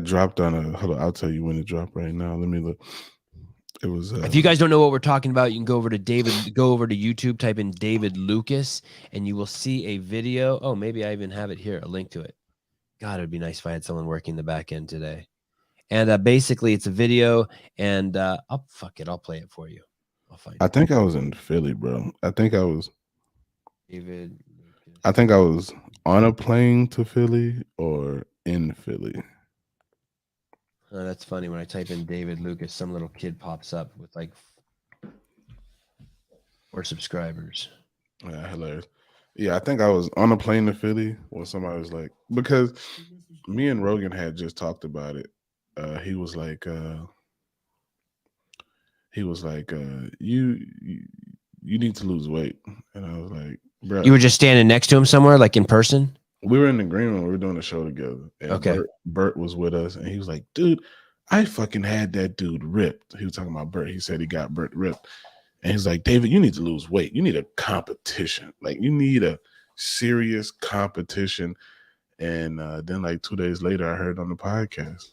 dropped on hold on, I'll tell you when it dropped right now. Let me look. It was if you guys don't know what we're talking about, you can go over to YouTube, type in David Lucas, and you will see a video. Oh, maybe I even have it here, a link to it. God, it'd be nice if I had someone working the back end today. And basically it's a video, and I'll play it for you. I'll find it. I think I was in Philly, bro. I think I was David. I think I was on a plane to Philly or in Philly. Oh, that's funny. When I type in David Lucas, some little kid pops up with like 4 subscribers. Yeah, hilarious. Yeah, I think I was on a plane to Philly when somebody was like, because me and Rogan had just talked about it. He was like, you need to lose weight. And I was like, bro. You were just standing next to him somewhere, like in person? We were in the green room. We were doing a show together. And okay. Bert was with us, and he was like, dude, I fucking had that dude ripped. He was talking about Bert. He said he got Bert ripped. And he's like, David, you need to lose weight. You need a competition. Like, you need a serious competition. And then like 2 days later, I heard on the podcast.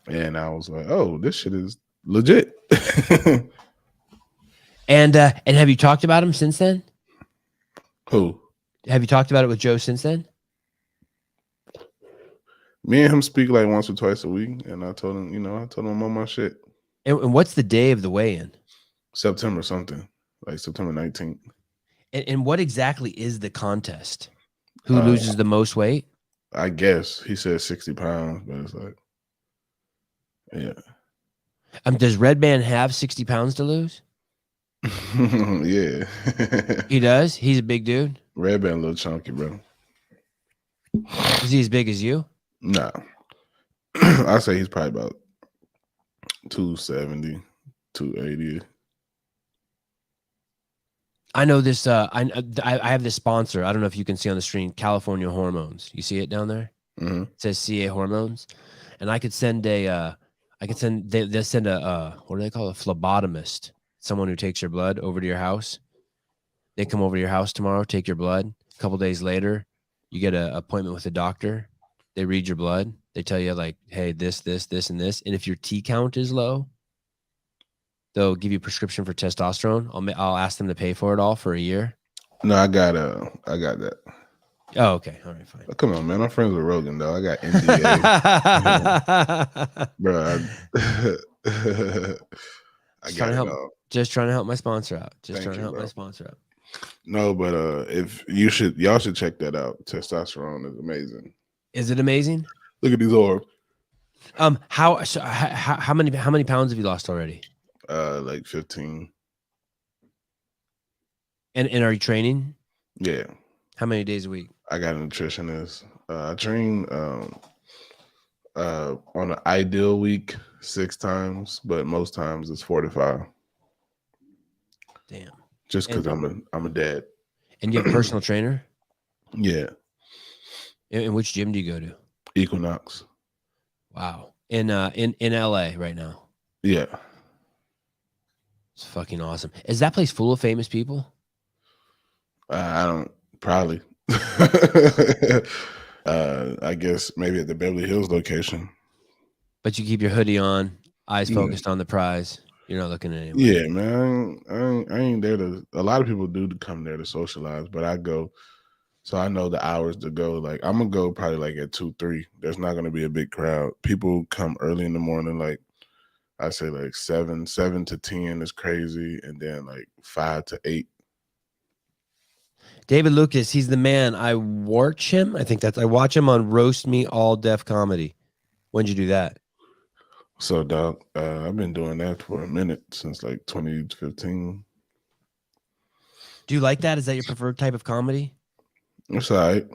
And I was like, oh, this shit is legit. And have you talked about him since then? Who? Have you talked about it with Joe since then? Me and him speak like once or twice a week. And I told him, I told him I'm on my shit. And what's the day of the weigh-in? September something, like September 19th. And what exactly is the contest? Who loses the most weight? I guess he said 60 pounds, but it's like, yeah. Does Redban have 60 pounds to lose? Yeah. He does? He's a big dude? Redban a little chunky, bro. Is he as big as you? Nah. I say he's probably about 270, 280. I know this. I have this sponsor. I don't know if you can see on the screen, California Hormones. You see it down there? Mm-hmm. It says CA Hormones, and I could send a. They send a what do they call it? A phlebotomist, someone who takes your blood over to your house. They come over to your house tomorrow, take your blood. A couple days later, you get an appointment with a doctor. They read your blood. They tell you like, hey, this, and this, and if your T count is low, they'll give you a prescription for testosterone. I'll ask them to pay for it all for a year. No, I got that. Oh, okay. All right, fine. Oh, come on, man. I'm friends with Rogan, though. I got NDA. Bro, I got it all. Just trying to help my sponsor out. My sponsor out. No, but y'all should check that out. Testosterone is amazing. Is it amazing? Look at these arms. How many pounds have you lost already? Like 15. And are you training? Yeah. How many days a week? I got a nutritionist. I train on an ideal week 6 times, but most times it's 4 to 5. Damn. Just because I'm a dad. And you have a personal trainer? Yeah. In which gym do you go to? Equinox. Wow. In LA right now. Yeah. It's fucking awesome. Is that place full of famous people? I don't probably. I guess maybe at the Beverly Hills location. But you keep your hoodie on, eyes focused on the prize. You're not looking at anyone. Yeah, man. I ain't there to. A lot of people do come there to socialize, but I go. So I know the hours to go. Like I'm gonna go probably like at 2, 3. There's not gonna be a big crowd. People come early in the morning, like I say like 7 to 10 is crazy, and then like 5 to 8. David Lucas, he's the man. I watch him. I watch him on Roast Me All Def Comedy. When'd you do that? So, dog, I've been doing that for a minute, since like 2015. Do you like that? Is that your preferred type of comedy? It's all right.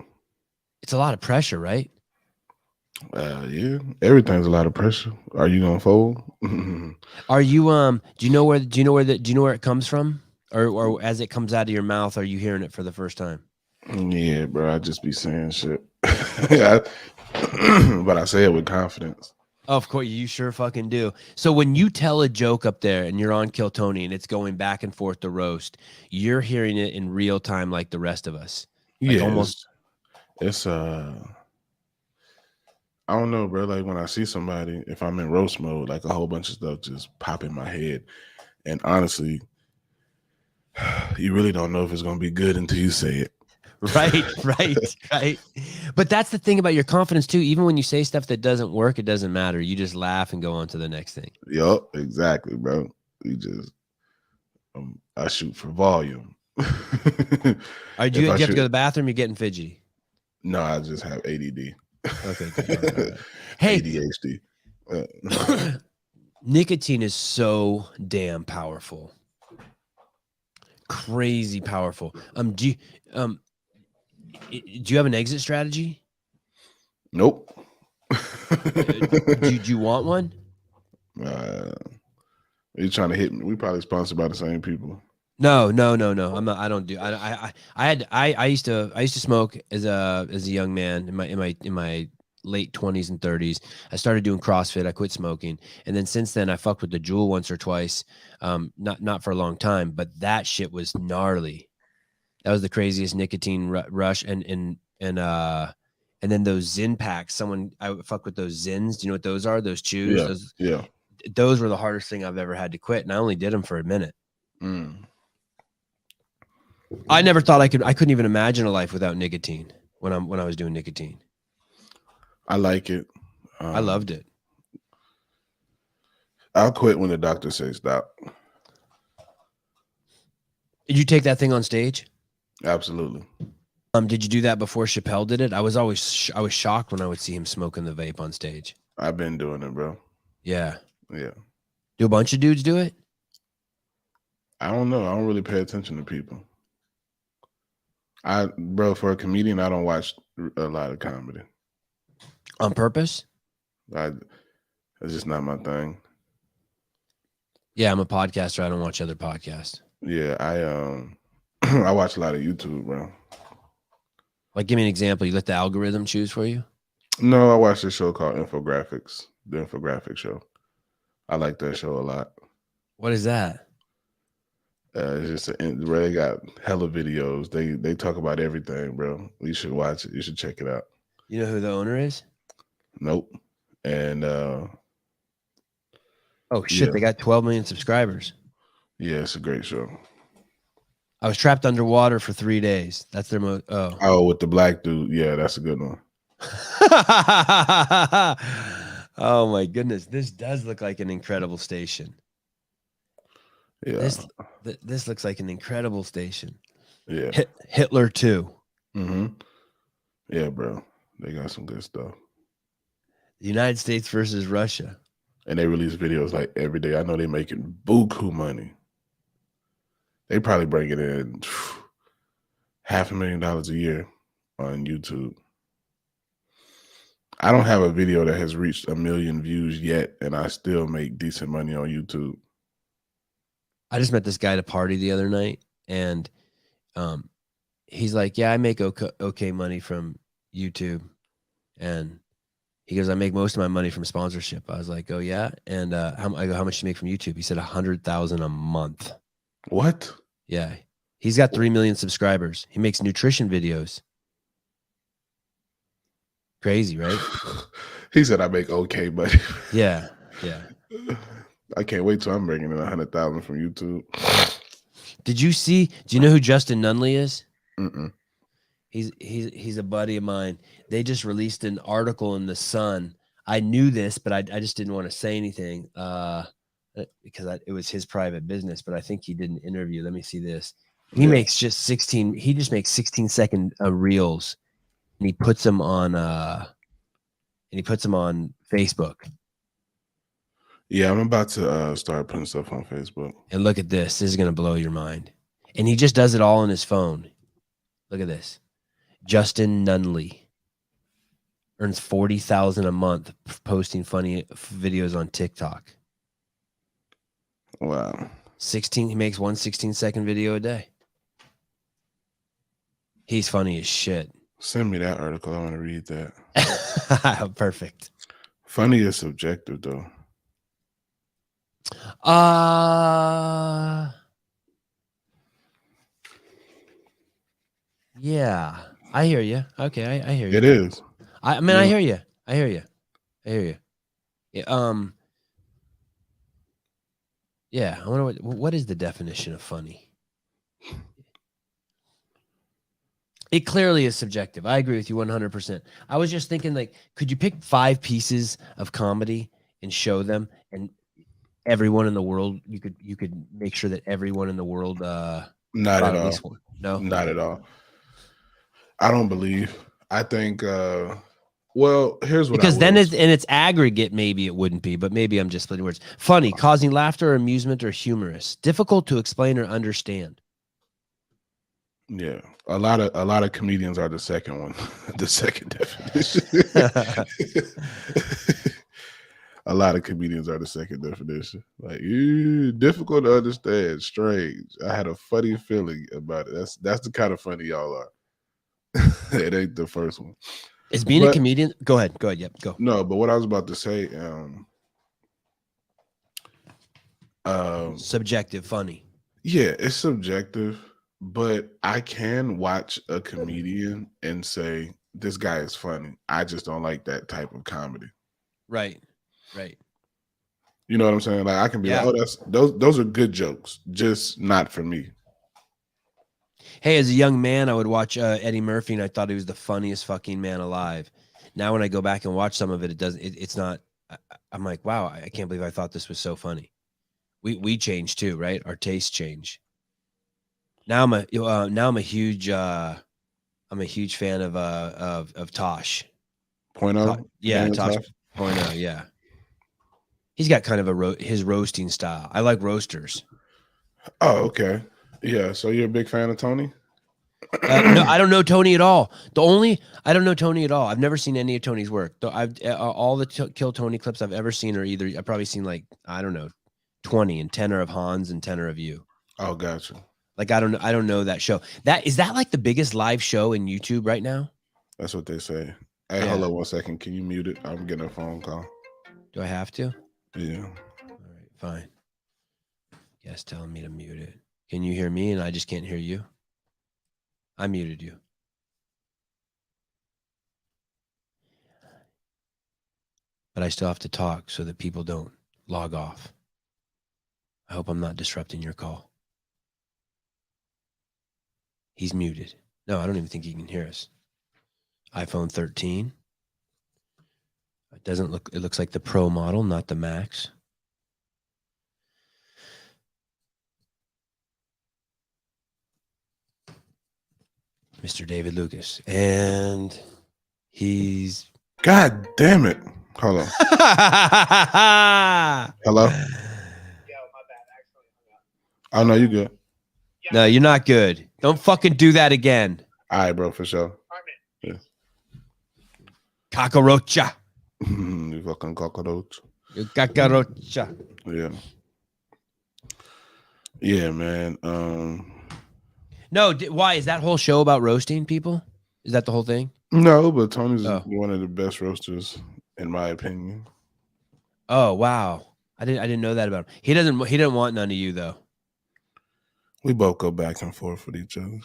It's a lot of pressure, right? Yeah, everything's a lot of pressure. Are you gonna fold? Are you do you know where it comes from? Or as it comes out of your mouth, are you hearing it for the first time? Yeah, bro, I just be saying shit. But I say it with confidence. Of course, you sure fucking do. So when you tell a joke up there and you're on Kill Tony and it's going back and forth to roast, you're hearing it in real time like the rest of us. Like yeah, almost. It's I don't know, bro. Like when I see somebody, if I'm in roast mode, like a whole bunch of stuff just pop in my head. And honestly, you really don't know if it's gonna be good until you say it. Right. But that's the thing about your confidence too. Even when you say stuff that doesn't work, it doesn't matter. You just laugh and go on to the next thing. Yup, exactly, bro. I shoot for volume. Do you have to go to the bathroom? You're getting fidgety. No, I just have ADD. Okay. Good. Hey, ADHD. Nicotine is so damn powerful. Crazy powerful. Do you have an exit strategy? Nope. Do you want one? You trying to hit me? We probably sponsored by the same people. No. I'm not. I don't do. I used to smoke as a young man in my late 20s and 30s. I started doing CrossFit. I quit smoking. And then since then I fucked with the Juul once or twice. Not for a long time, but that shit was gnarly. That was the craziest nicotine rush. And then those Zyn packs, I would fuck with those Zyns. Do you know what those are? Those chews? Those were the hardest thing I've ever had to quit. And I only did them for a minute. I never thought I couldn't even imagine a life without nicotine when I was doing nicotine. I like it. I loved it. I'll quit when the doctor says stop. Did you take that thing on stage? Absolutely. Did you do that before Chappelle did it? I was shocked when I would see him smoking the vape on stage. I've been doing it, bro. Yeah. Yeah. Do a bunch of dudes do it? I don't know. I don't really pay attention to people. Bro, for a comedian, I don't watch a lot of comedy. On purpose? It's just not my thing. Yeah, I'm a podcaster. I don't watch other podcasts. Yeah, I watch a lot of YouTube, bro. Like, give me an example. You let the algorithm choose for you? No, I watched this show called Infographics, the Infographics show. I like that show a lot. What is that? It's just where they got hella videos. They talk about everything, bro. You should watch it. You should check it out. You know who the owner is? Nope. And oh shit, they got 12 million subscribers. Yeah, it's a great show. I was trapped underwater for 3 days. That's their with the black dude. Yeah, that's a good one. Oh my goodness, this does look like an incredible station. Yeah, this looks like an incredible station. Yeah, Hitler too. Yeah, bro, they got some good stuff. The United States versus Russia, and they release videos like every day. I know they making buku money. They probably bring it in $500,000 a year on YouTube. I don't have a video that has reached 1 million views yet, and I still make decent money on YouTube. I just met this guy at a party the other night, and he's like, yeah, I make okay money from YouTube. And he goes, I make most of my money from sponsorship. I was like, oh yeah? And how much do you make from YouTube? He said 100,000 a month. What? Yeah. He's got 3 million subscribers. He makes nutrition videos. Crazy, right? He said I make okay money. Yeah. I can't wait till I'm bringing in 100,000 from YouTube. Do you know who Justin Nunley is? Mm-mm. He's a buddy of mine. They just released an article in The Sun. I knew this, but I just didn't want to say anything because it was his private business, but I think he did an interview. Let me see this. He just makes 16-second reels, and he puts them on Facebook. Yeah, I'm about to start putting stuff on Facebook. And look at this. This is going to blow your mind. And he just does it all on his phone. Look at this. Justin Nunley earns $40,000 a month posting funny videos on TikTok. Wow. He makes one 16-second video a day. He's funny as shit. Send me that article. I want to read that. Perfect. Funny is subjective, though. Yeah, I hear you. Okay, I hear you. It is. I mean, I hear you. Yeah, I wonder what is the definition of funny? It clearly is subjective. I agree with you 100%. I was just thinking, like, could you pick 5 pieces of comedy and show them, and everyone in the world, you could make sure that everyone in the world not at all. One. No, not at all. I don't believe. I think. Well, here's what. Because then, in its aggregate, maybe it wouldn't be, but maybe I'm just splitting words. Funny, causing laughter, or amusement, or humorous. Difficult to explain or understand. Yeah, a lot of comedians are the second one, the second definition. A lot of comedians are the second definition. Like, difficult to understand, strange. I had a funny feeling about it. That's the kind of funny y'all are. It ain't the first one. Is being a comedian? Go ahead. Yep, go. No, but what I was about to say, Subjective, funny. Yeah, it's subjective, but I can watch a comedian and say this guy is funny. I just don't like that type of comedy. Right. You know what I'm saying? Like I can be like, oh, those are good jokes, just not for me. Hey, as a young man, I would watch Eddie Murphy, and I thought he was the funniest fucking man alive. Now, when I go back and watch some of it, it's not. I'm like, wow, I can't believe I thought this was so funny. We change too, right? Our tastes change. Now I'm a huge fan of Tosh. Point Yeah, Tosh Point oh, yeah. He's got kind of his roasting style. I like roasters. Oh, okay. Yeah, so you're a big fan of Tony? No, I don't know Tony at all. I don't know Tony at all. I've never seen any of Tony's work. All the Kill Tony clips I've ever seen are either I've probably seen like, I don't know, 20, and 10 are of Hans and 10 are of you. Oh, gotcha. Like I don't know that show. Is that like the biggest live show in YouTube right now? That's what they say. Hey, hold on 1 second. Can you mute it? I'm getting a phone call. Do I have to? Yeah. All right, fine. Yes, telling me to mute it. Can you hear me and I just can't hear you? I muted you. But I still have to talk so that people don't log off. I hope I'm not disrupting your call. He's muted. No, I don't even think he can hear us. iPhone 13. It looks like the Pro model, not the Max. Mr. David Lucas. And he's... God damn it. Hold on. Hello? Yo, my bad. Actually, Oh, no, you good. No, you're not good. Don't fucking do that again. All right, bro, for sure. Yeah. Cockroacha. You fucking cockroach. You cockroacha. Yeah. Yeah, man. No, why is that whole show about roasting people? Is that the whole thing? No, but Tony's one of the best roasters, in my opinion. Oh wow, I didn't know that about him. He didn't want none of you though. We both go back and forth with each other.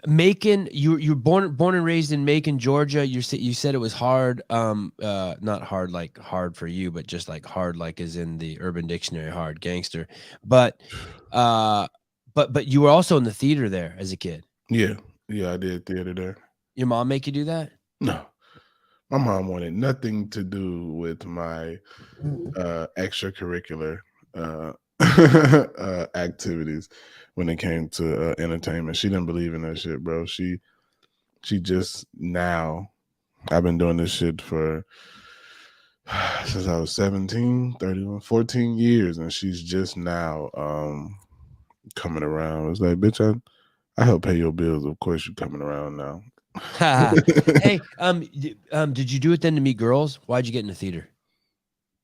Macon, you're born and raised in Macon, Georgia. You said it was hard. Not hard like hard for you, but just like hard like as in the Urban Dictionary hard gangster. But you were also in the theater there as a kid. Yeah, I did theater there. Your mom make you do that? No, my mom wanted nothing to do with my extracurricular activities when it came to entertainment. She didn't believe in that shit, bro. She just now, I've been doing this shit for since I was 17, 31, 14 years, and she's just now coming around. It's like, bitch, I help pay your bills. Of course you're coming around now. Hey, did you do it then to meet girls? Why'd you get in the theater?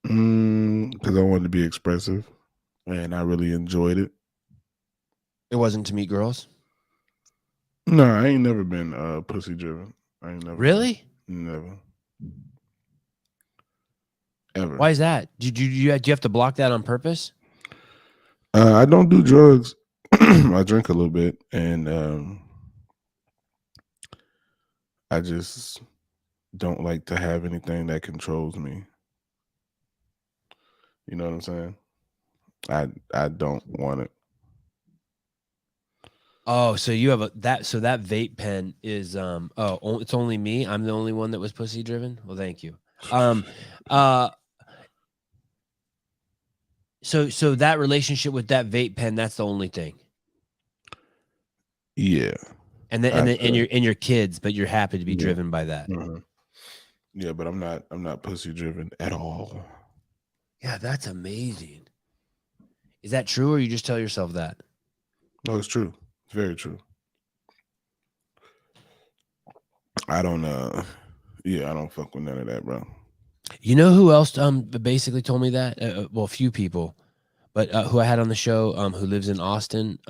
Because I wanted to be expressive, and I really enjoyed it. It wasn't to meet girls? No, I ain't never been pussy driven. I ain't never. Really? Never. Ever. Why is that? Do you have to block that on purpose? I don't do drugs. I drink a little bit, and I just don't like to have anything that controls me. You know what I'm saying? I don't want it. Oh, so you have that vape pen is it's only me. I'm the only one that was pussy driven. Well, thank you. So that relationship with that vape pen, that's the only thing. Yeah. And your kids, but you're happy to be driven by that. Mm-hmm. Yeah, but I'm not pussy driven at all. Yeah, that's amazing. Is that true, or you just tell yourself that? No, it's true. It's very true. I don't I don't fuck with none of that, bro. You know who else basically told me that? Well, a few people, but who I had on the show who lives in Austin,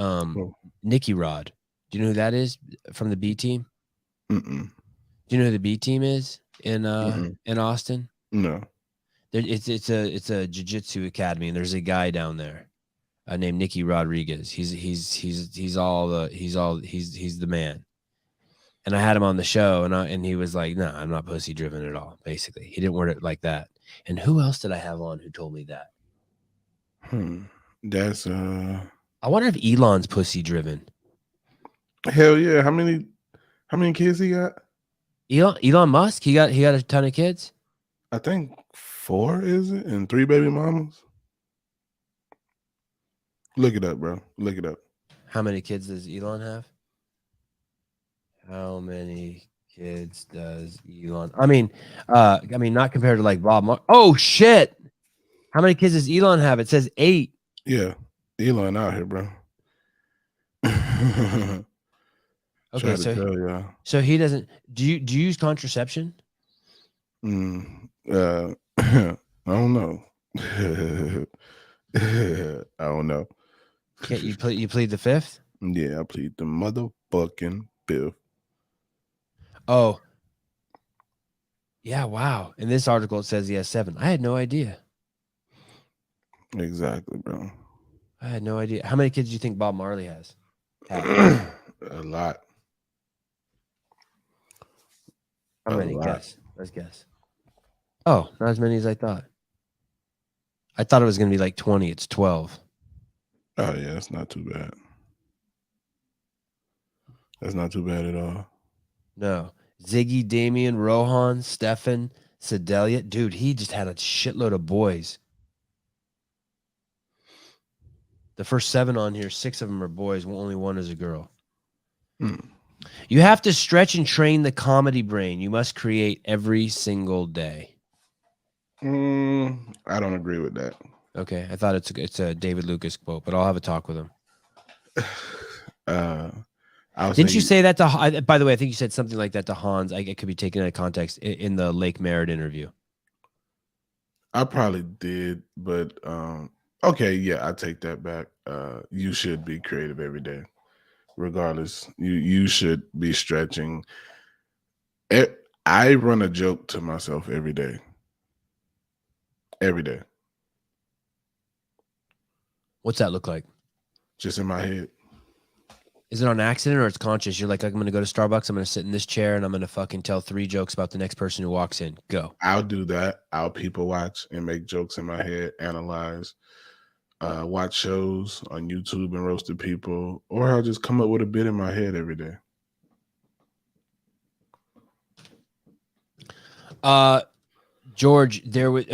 Nicky Rod. Do you know who that is from the B Team? Mm-mm. Do you know who the B team is in Mm-mm. in Austin? No. It's a jiu-jitsu academy, and there's a guy down there named Nicky Rodriguez. He's the man. And I had him on the show, and he was like, "No, I'm not pussy driven at all." Basically, he didn't word it like that. And who else did I have on who told me that? That's I wonder if Elon's pussy driven. hell yeah. How many kids he got? Elon Musk, he got a ton of kids. I think 4, is it? And 3 baby mamas. Look it up, bro. Look it up. How many kids does Elon have? How many kids does Elon? I mean, not compared to like Bob. Oh shit! How many kids does Elon have? It says 8. Yeah, Elon out here, bro. Okay, so he doesn't. Do you use contraception? I don't know. I don't know. Can't you plead the 5th? Yeah, I plead the motherfucking 5th. Oh, yeah! Wow. In this article, it says he has 7. I had no idea. Exactly, bro. I had no idea. How many kids do you think Bob Marley has? A lot. How many? Guess. Let's guess. Oh, not as many as I thought. I thought it was going to be like 20. It's 12. Oh, yeah. That's not too bad. That's not too bad at all. No. Ziggy, Damien, Rohan, Stefan, Sedalia. Dude, he just had a shitload of boys. The first 7 on here, 6 of them are boys. Only 1 is a girl. You have to stretch and train the comedy brain. You must create every single day. I don't agree with that. Okay, I thought it's a David Lucas quote, but I'll have a talk with him. Didn't you say that to? By the way, I think you said something like that to Hans. It could be taken out of context in the Lake Merritt interview. I probably did, but okay, yeah, I take that back. You should be creative every day, regardless. You should be stretching. I run a joke to myself every day. Every day. What's that look like? Just in my head. Is it on accident or it's conscious? You're like, I'm going to go to Starbucks. I'm going to sit in this chair and I'm going to fucking tell 3 jokes about the next person who walks in. Go. I'll do that. I'll people watch and make jokes in my head, analyze, watch shows on YouTube and roasted people, or I'll just come up with a bit in my head every day. George, there was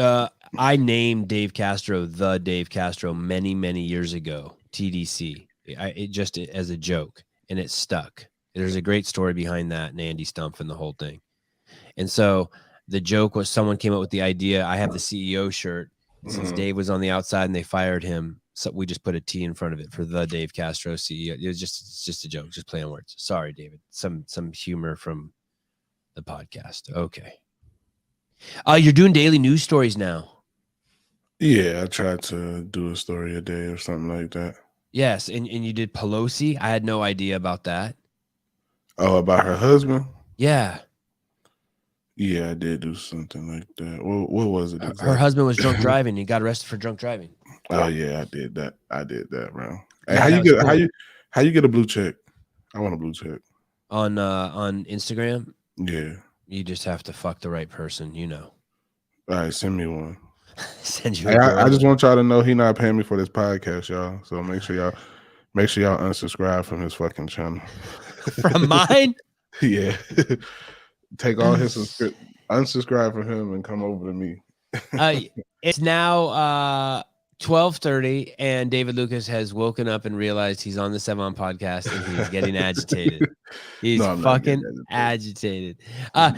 I named Dave Castro the Dave Castro many, many years ago. TDC. It just as a joke, and it stuck. There's a great story behind that, and Andy Stumpf and the whole thing. And so the joke was someone came up with the idea. I have the CEO shirt. Since Dave was on the outside and they fired him, so we just put a T in front of it for the Dave Castro CEO. It's just a joke, just play on words. Sorry, David. Some humor from the podcast. Okay. You're doing daily news stories now. Yeah, I tried to do a story a day or something like that. Yes, and you did Pelosi. I had no idea about that. Oh, about her husband? Yeah. Yeah, I did do something like that. What was it exactly? Her husband was drunk driving. He got arrested for drunk driving. Oh yeah, I did that. Bro. Hey, Yeah, how you get a blue check? I want a blue check. On Instagram? Yeah. You just have to fuck the right person, you know. All right, send me one. Send you. Hey, I just want y'all to know he not paying me for this podcast, y'all. So make sure y'all unsubscribe from his fucking channel. From mine? Yeah. Take all his unsubscribe from him and come over to me. It's now 12:30, and David Lucas has woken up and realized he's on the Sevon podcast and he's getting agitated. He's fucking agitated.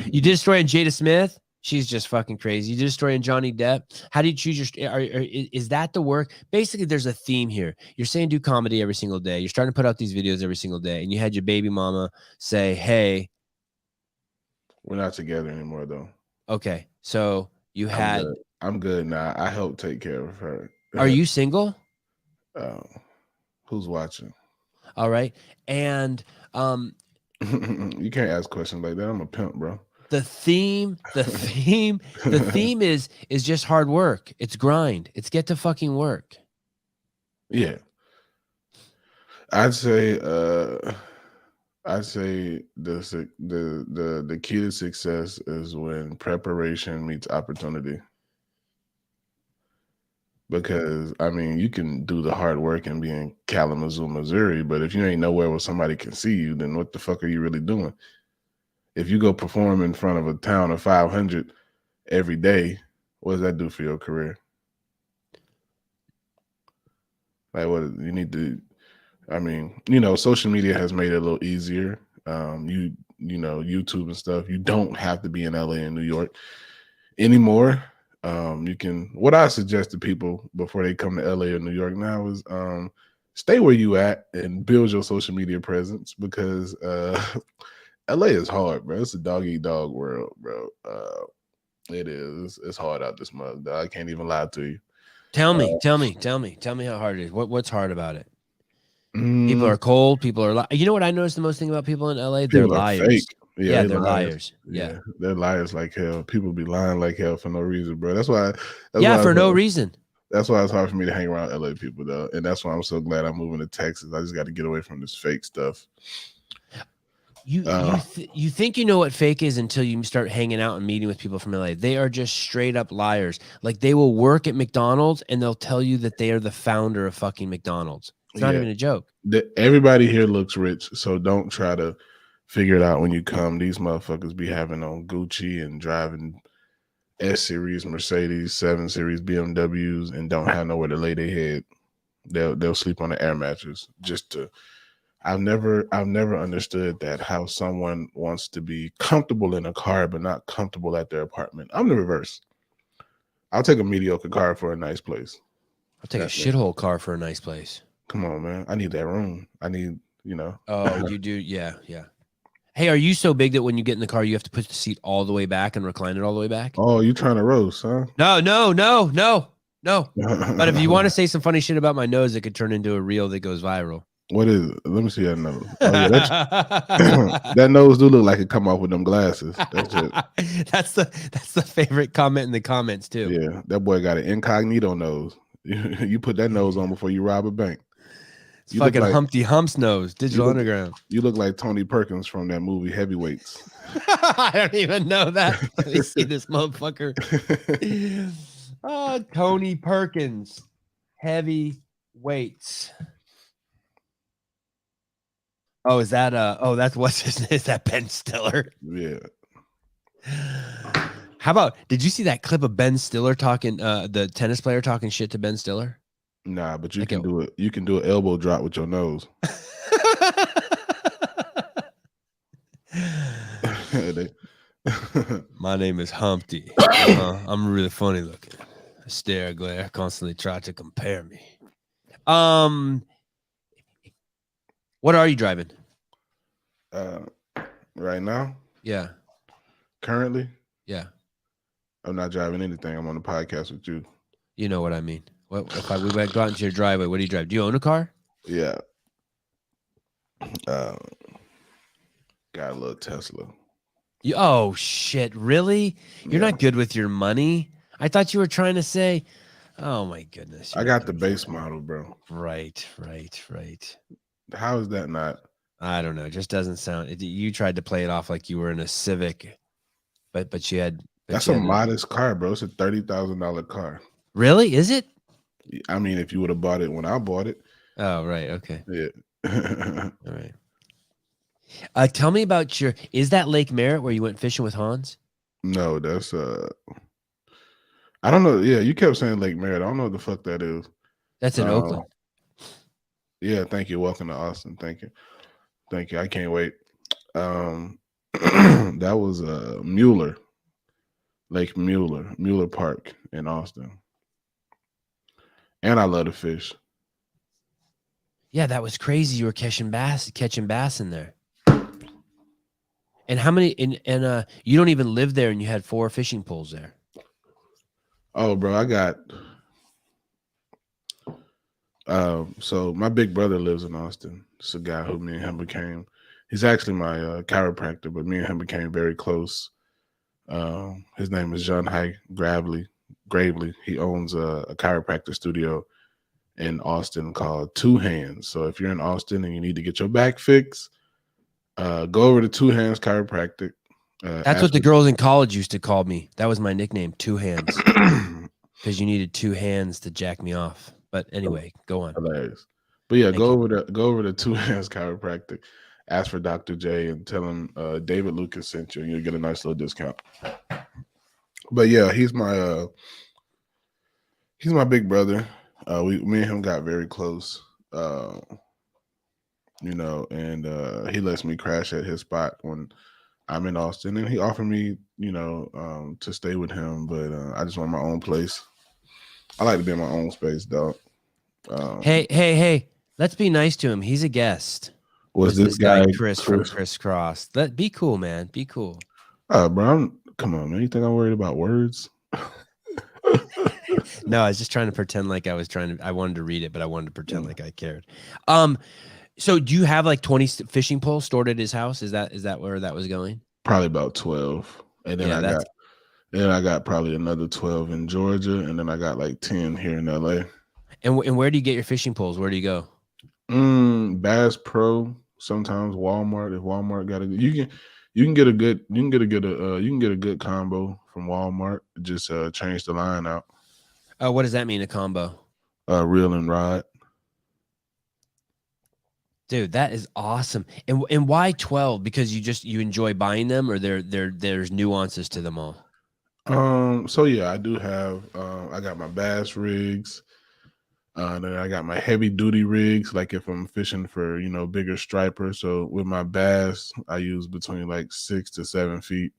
You did a story on Jada Smith. She's just fucking crazy. You did a story on Johnny Depp. How do you choose your? Is that the work? Basically, there's a theme here. You're saying do comedy every single day. You're starting to put out these videos every single day, and you had your baby mama say, "Hey, we're not together anymore, though." Okay, so you had. I'm good now. I help take care of her. Are you single? Who's watching? All right, and You can't ask questions like that. I'm a pimp, bro. The theme is just hard work. It's grind. It's get to fucking work. Yeah. I'd say the key to success is when preparation meets opportunity. Because I mean, you can do the hard work and be in Kalamazoo, Missouri, but if you ain't nowhere where somebody can see you, then what the fuck are you really doing? If you go perform in front of a town of 500 every day, what does that do for your career? Like, what you need to, I mean, social media has made it a little easier. YouTube and stuff. You don't have to be in LA and New York anymore. What I suggest to people before they come to LA or New York now is stay where you at and build your social media presence, because LA is hard, bro. It's a dog eat dog world, bro. It is. It's hard out this mug, dog. I can't even lie to you. Tell me how hard it is. What's hard about it? People are cold. People are you know what I noticed the most thing about people in LA? They're liars. Fake. Yeah, they're liars. Yeah, they're liars like hell. People be lying like hell for no reason, bro. That's why. No reason. That's why it's hard for me to hang around LA people, though, and that's why I'm so glad I'm moving to Texas. I just got to get away from this fake stuff. You think you know what fake is until you start hanging out and meeting with people from LA. They are just straight up liars. Like, they will work at McDonald's and they'll tell you that they are the founder of fucking McDonald's. It's not even a joke. Everybody here looks rich, so don't try to figure it out when you come. These motherfuckers be having on Gucci and driving S-Series Mercedes, 7 Series BMWs, and don't have nowhere to lay their head. They'll sleep on the air mattress just to. I've never understood that, how someone wants to be comfortable in a car but not comfortable at their apartment. I'm the reverse. I'll take a mediocre car for a nice place. I'll take a shithole car for a nice place. Come on, man. I need that room. I need, Oh, you do? Yeah. Hey, are you so big that when you get in the car, you have to put the seat all the way back and recline it all the way back? Oh, you trying to roast, huh? No. But if you want to say some funny shit about my nose, it could turn into a reel that goes viral. What is it? Let me see that nose. Oh, yeah, that nose do look like it come off with them glasses. That's it. That's the favorite comment in the comments too. Yeah, that boy got an incognito nose. You put that nose on before you rob a bank. It's fucking like Humpty Hump's nose. Digital Underground. You look like Tony Perkins from that movie Heavyweights. I don't even know that. Let me see this motherfucker. Oh, Tony Perkins, Heavyweights. Oh, is that that's what's his name? Is that Ben Stiller? Yeah. How about, did you see that clip of Ben Stiller talking, the tennis player talking shit to Ben Stiller? Nah, but you can do it. You can do an elbow drop with your nose. My name is Humpty. I'm really funny looking. I stare, glare, constantly try to compare me. What are you driving? Right now? Yeah. Currently? Yeah. I'm not driving anything. I'm on the podcast with you. You know what I mean. What if we went go out into your driveway? What do you drive? Do you own a car? Yeah. Got a little Tesla. Oh shit! Really? You're not good with your money. I thought you were trying to say, "Oh my goodness." I got the base model, bro. Right. How is that not? I don't know. It just doesn't sound. You tried to play it off like you were in a Civic, but you had. That's a modest car, bro. It's a $30,000 car. Really? Is it? I mean, if you would have bought it when I bought it. Oh, right. Okay. Yeah. All right. Tell me about is that Lake Merritt where you went fishing with Hans? No, that's I don't know. Yeah, you kept saying Lake Merritt. I don't know what the fuck that is. That's in Oakland. Yeah, thank you. Welcome to Austin. Thank you. I can't wait. That was Mueller. Lake Mueller Park in Austin. And I love to fish. Yeah, that was crazy. You were catching bass in there. And how many? And you don't even live there, and you had 4 fishing poles there. Oh, bro, I got. So my big brother lives in Austin. It's a guy who me and him became He's actually my chiropractor, but me and him became very close. His name is John High Gravely. He owns a chiropractor studio in Austin called Two Hands. So if you're in Austin and you need to get your back fixed, go over to Two Hands Chiropractic. That's what the girls in college used to call me. That was my nickname, Two Hands, because you needed two hands to jack me off. But anyway, go on. Hilarious. But yeah, go over to Two Hands Chiropractic. Ask for Dr. J and tell him David Lucas sent you, and you'll get a nice little discount. But yeah, he's my big brother. Me and him got very close. You know, and he lets me crash at his spot when I'm in Austin, and he offered me, you know, to stay with him, but I just want my own place. I like to be in my own space, dog. Hey, let's be nice to him. He's a guest. Was this guy Chris from Crisscross? Be cool, man. Be cool. Bro, come on, man. You think I'm worried about words? No, I was just trying to pretend like I wanted to read it, but I wanted to pretend like I cared. So do you have like 20 fishing poles stored at his house? Is that where that was going? Probably about 12. And then I got probably another 12 in Georgia, and then I got like 10 here in LA. And where do you get your fishing poles? Where do you go? Bass Pro, sometimes Walmart. If Walmart got you can get a good combo from Walmart. Just change the line out. What does that mean, a combo? Reel and rod. Dude, that is awesome. And why 12? Because you enjoy buying them, or there's nuances to them all? So yeah, I do have I got my bass rigs. Then I got my heavy duty rigs, like if I'm fishing for, you know, bigger striper. So with my bass, I use between like 6 to 7 feet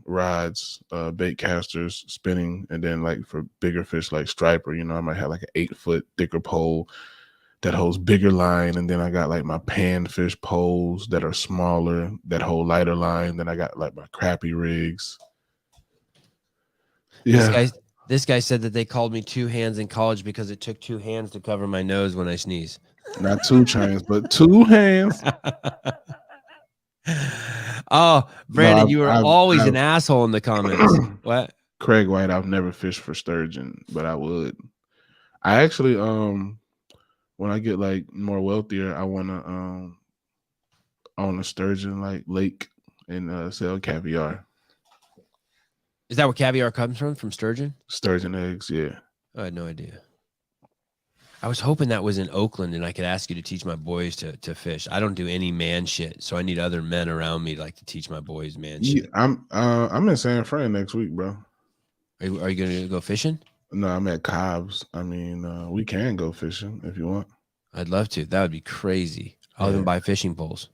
rods, bait casters, spinning, and then like for bigger fish like striper, you know, I might have like an 8-foot thicker pole that holds bigger line, and then I got like my panfish poles that are smaller that hold lighter line. Then I got like my crappie rigs. Yeah. This guy said that they called me Two Hands in college because it took 2 hands to cover my nose when I sneeze. Not 2 chains, but 2 hands. Oh, Brandon, you were always an asshole in the comments. What? Craig White, I've never fished for sturgeon, but I would. I actually, when I get like more wealthier, I want to own a sturgeon like lake and sell caviar. Is that where caviar comes from sturgeon? Sturgeon eggs, yeah. I had no idea. I was hoping that was in Oakland and I could ask you to teach my boys to fish. I don't do any man shit, so I need other men around me like to teach my boys man shit. I'm in San Fran next week, bro. Are you gonna go fishing? No, I'm at Cobb's. I mean, we can go fishing if you want. I'd love to. That would be crazy. I'll even buy fishing poles.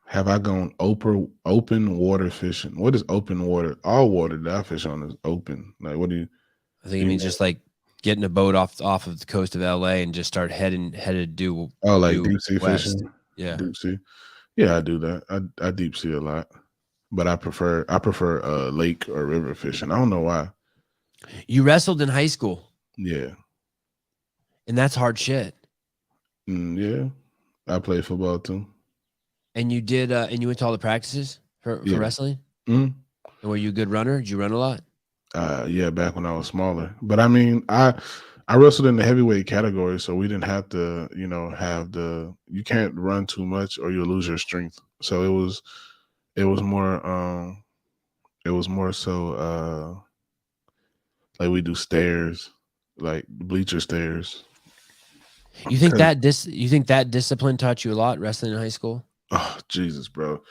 Have I gone open water fishing? What is open water? All water that I fish on is open. Like, what do you? I think it means just like getting a boat off of the coast of LA and just start headed due. Oh, like deep sea fishing. Yeah, deep sea. Yeah, I do that. I deep sea a lot, but I prefer lake or river fishing. I don't know why. You wrestled in high school. Yeah, and that's hard shit. Yeah, I played football too. And you did, and you went to all the practices for wrestling? Mm-hmm. And were you a good runner? Did you run a lot? Yeah, back when I was smaller. But I mean, I wrestled in the heavyweight category, so we didn't have to, you know, you can't run too much or you'll lose your strength. So it was more so like we do stairs, like bleacher stairs. You think that discipline taught you a lot, wrestling in high school? Oh, Jesus, bro.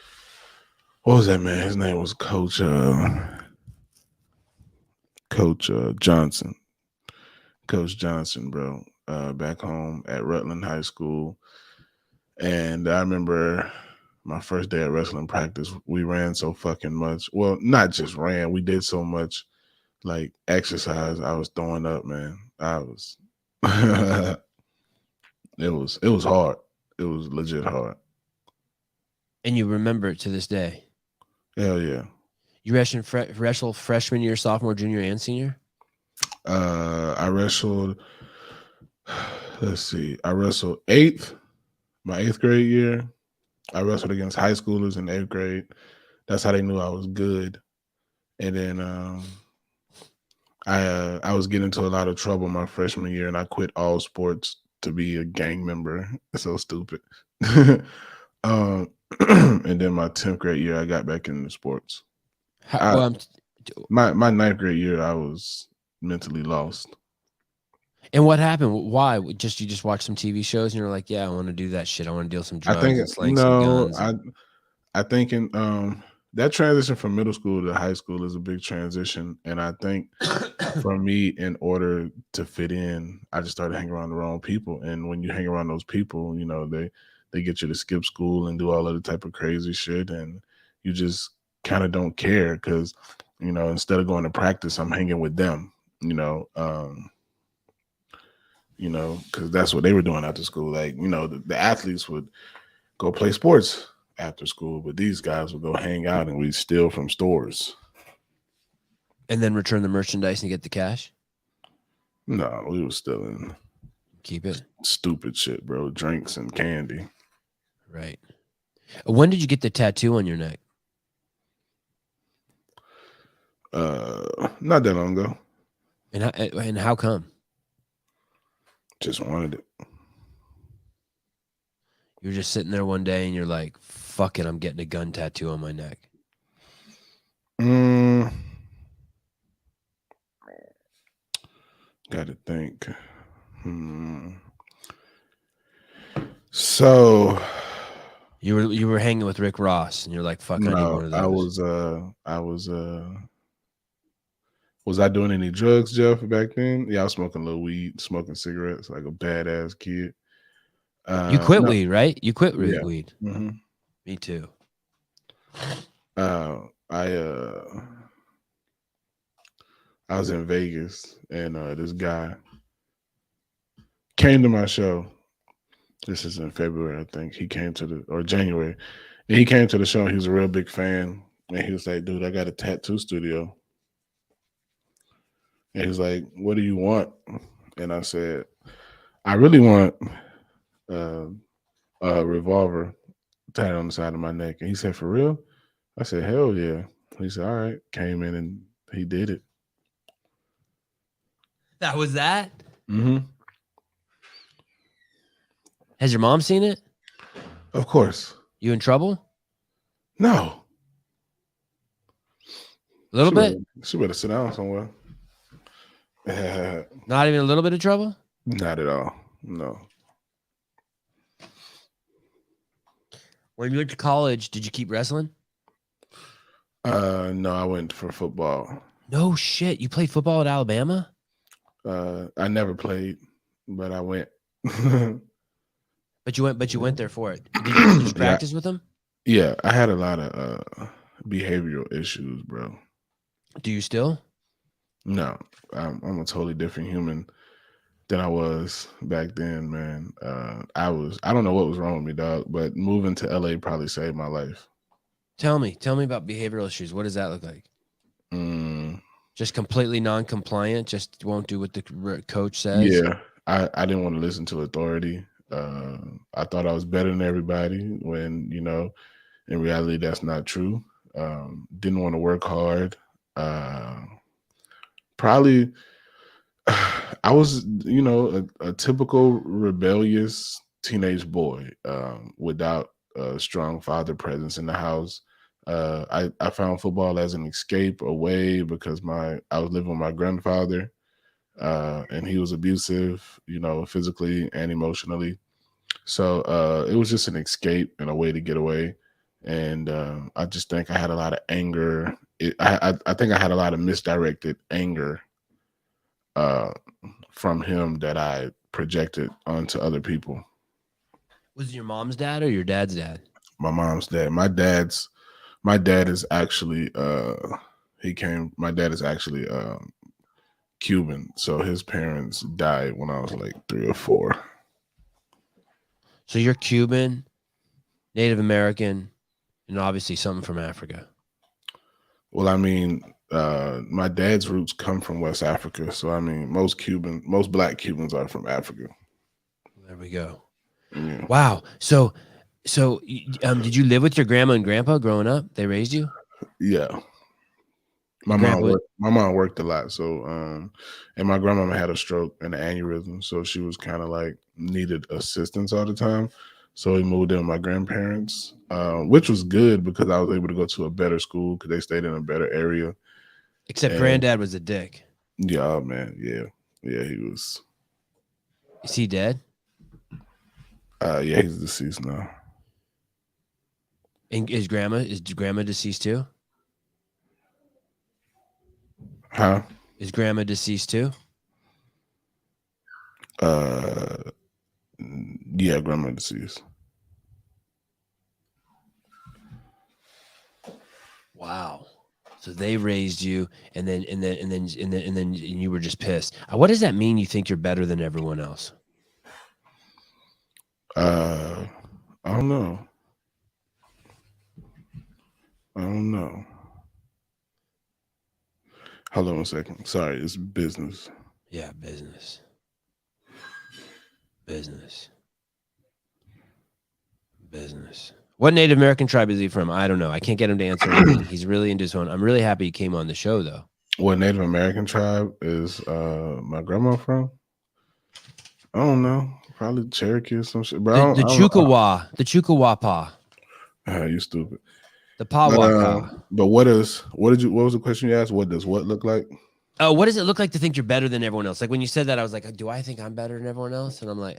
What was that man? His name was Coach Johnson. Coach Johnson, bro. Back home at Rutland High School. And I remember my first day at wrestling practice, we ran so fucking much. Well, not just ran, we did so much like exercise. I was throwing up, man. I was it was hard. It was legit hard. And you remember it to this day? Hell yeah. You wrestled freshman year, sophomore, junior, and senior? I wrestled, let's see. I wrestled 8th, My 8th grade year, I wrestled against high schoolers in 8th grade. That's how they knew I was good. And then I was getting into a lot of trouble my freshman year, and I quit all sports to be a gang member. So stupid. And then my 10th grade year, I got back into sports. My 9th grade year, I was mentally lost. And what happened? Why? You just watched some TV shows and you're like, yeah, I want to do that shit. I want to deal some drugs and slang some guns. I think in that transition from middle school to high school is a big transition. And I think for me, in order to fit in, I just started hanging around the wrong people. And when you hang around those people, you know, they get you to skip school and do all other type of crazy shit. And you just kind of don't care because, you know, instead of going to practice, I'm hanging with them, you know, because that's what they were doing after school. Like, you know, the athletes would go play sports after school, but these guys would go hang out and we'd steal from stores. And then return the merchandise and get the cash? No, we were stealing. Keep it? Stupid shit, bro. Drinks and candy. Right. When did you get the tattoo on your neck? Not that long ago. And how come? Just wanted it. You were just sitting there one day and you're like, fuck it, I'm getting a gun tattoo on my neck. Gotta think. So you were hanging with Rick Ross and you're like, fuck, no, I need one of those. Was I doing any drugs, Jeff, back then? Yeah, I was smoking a little weed, smoking cigarettes like a badass kid. You quit weed, right? You quit weed. Mm-hmm. Me too. I was in Vegas and this guy came to my show. This is in February, I think. He came or January. And he came to the show and he was a real big fan. And he was like, dude, I got a tattoo studio. And he's like, what do you want? And I said, I really want a revolver tied on the side of my neck. And he said, for real? I said, hell yeah. He said, all right. Came in and he did it. That was that? Mm-hmm. Has your mom seen it? Of course. You in trouble? No. A little bit? She better sit down somewhere. Not even a little bit of trouble? Not at all. No. When you went to college, did you keep wrestling? No, I went for football. No shit. You played football at Alabama? I never played, but I went. But you went there for it. Did you practice with them? Yeah, I had a lot of behavioral issues, bro. Do you still? No, I'm a totally different human than I was back then, man. I don't know what was wrong with me, dog, but moving to LA probably saved my life. Tell me about behavioral issues. What does that look like? Just completely non-compliant, just won't do what the coach says? Yeah, I didn't want to listen to authority. I thought I was better than everybody when, you know, in reality, that's not true. Didn't want to work hard. Probably, I was, you know, a typical rebellious teenage boy without a strong father presence in the house. I found football as an escape away because I was living with my grandfather. And he was abusive, you know, physically and emotionally. So it was just an escape and a way to get away. And I just think I had a lot of anger. I think I had a lot of misdirected anger from him that I projected onto other people. Was it your mom's dad or your dad's dad? My mom's dad. My dad is actually my dad is actually Cuban, so his parents died when I was like 3 or 4. So you're Cuban, Native American, and obviously something from Africa. Well, I mean, my dad's roots come from West Africa, so I mean, most Black Cubans are from Africa. There we go. Yeah. Wow. So did you live with your grandma and grandpa growing up? They raised you? Yeah. My Your grandpa. mom worked a lot. So and my grandmama had a stroke and an aneurysm. So she was kind of like needed assistance all the time. So we moved in with my grandparents, which was good because I was able to go to a better school because they stayed in a better area. Except And- granddad was a dick. Yeah, oh, man. Yeah. Yeah, he was. Is he dead? Yeah, he's deceased now. And is grandma deceased too? Huh? Is grandma deceased too? Yeah, grandma deceased. Wow. So they raised you, and then you were just pissed. What does that mean? You think you're better than everyone else? I don't know. Hold on a second. Sorry, it's business. Yeah, business. What Native American tribe is he from? I don't know. I can't get him to answer anything. He's really into his own. I'm really happy he came on the show, though. What Native American tribe is my grandma from? I don't know. Probably Cherokee or some shit. But The Chukawapa. You stupid. The Pawaka. But what was the question you asked? What does what look like? Oh, what does it look like to think you're better than everyone else? Like when you said that, I was like, do I think I'm better than everyone else? And I'm like,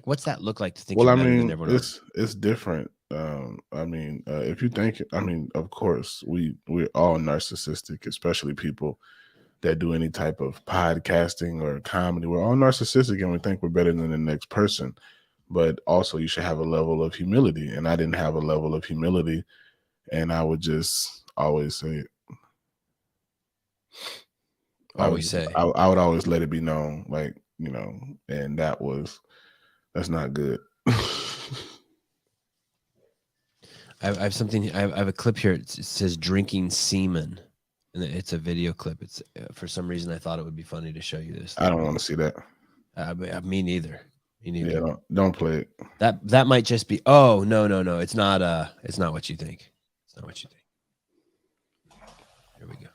what's that look like to think you're better than everyone else? It's different. If you think, of course, we're all narcissistic, especially people that do any type of podcasting or comedy. We're all narcissistic and we think we're better than the next person. But also you should have a level of humility. And I didn't have a level of humility. And I would just always say it. I would always let it be known, like, and that's not good. I have a clip here. It says drinking semen, and it's a video clip. It's for some reason I thought it would be funny to show you this. I don't want to see that. Me neither. Yeah, don't play it. That might just be. Oh no! It's not what you think. It's not what you think. Here we go.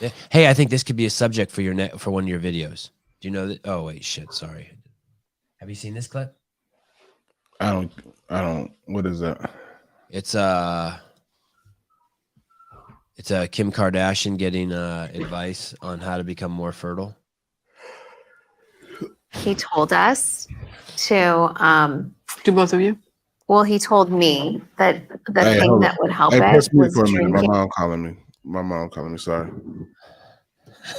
Yeah. Hey, I think this could be a subject for for one of your videos. Do you know that? Oh wait, shit. Sorry. Have you seen this clip? I don't. What is that? It's Kim Kardashian getting advice on how to become more fertile. He told us to do both of you. Well, he told me that the thing that would help it was drinking. My mom calling me. Sorry.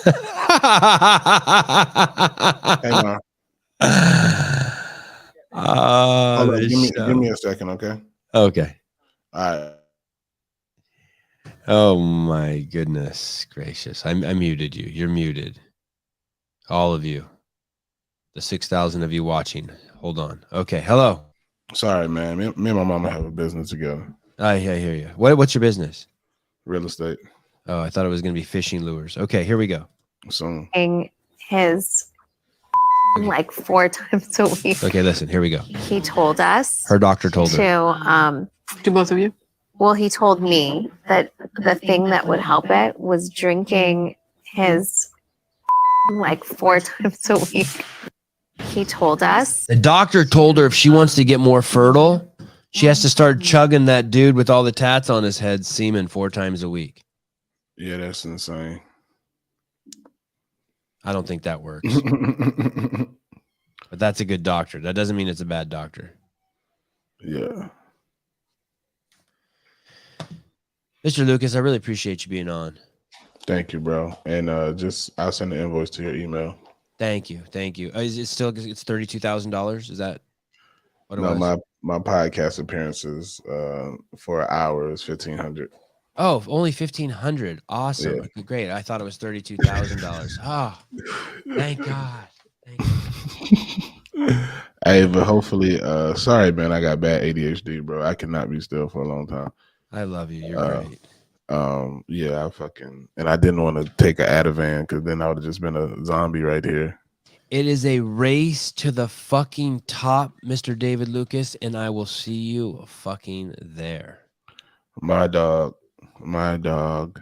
Hey, Mom. Give me a second, okay? Okay. All right. Oh my goodness gracious! I muted you. You're muted. All of you. The 6,000 of you watching. Hold on. Okay. Hello. Sorry, man. Me and my mama have a business together. I hear you. What's your business? Real estate. Oh, I thought it was going to be fishing lures. Okay, here we go. So his like 4 times a week. Okay, listen. Here we go. He told us. Her doctor told her to do both of you. Well, he told me that the thing that would help it was drinking his like 4 times a week. He told us. The doctor told her if she wants to get more fertile, she has to start chugging that dude with all the tats on his head semen 4 times a week. Yeah, that's insane. I don't think that works. But that's a good doctor. That doesn't mean it's a bad doctor. Yeah. Mr. Lucas, I really appreciate you being on. Thank you, bro. And I'll send the invoice to your email. Thank you. Is it still? It's $32,000. Is that what it was? No, my podcast appearances for an hour is $1,500. Oh, only $1,500. Awesome. Yeah. Great. I thought it was $32,000. Oh, thank God. Hey, but hopefully, sorry, man, I got bad ADHD, bro. I cannot be still for a long time. I love you. You're great. Yeah, and I didn't want to take an Ativan because then I would have just been a zombie right here. It is a race to the fucking top, Mr. David Lucas, and I will see you fucking there. My dog. My dog.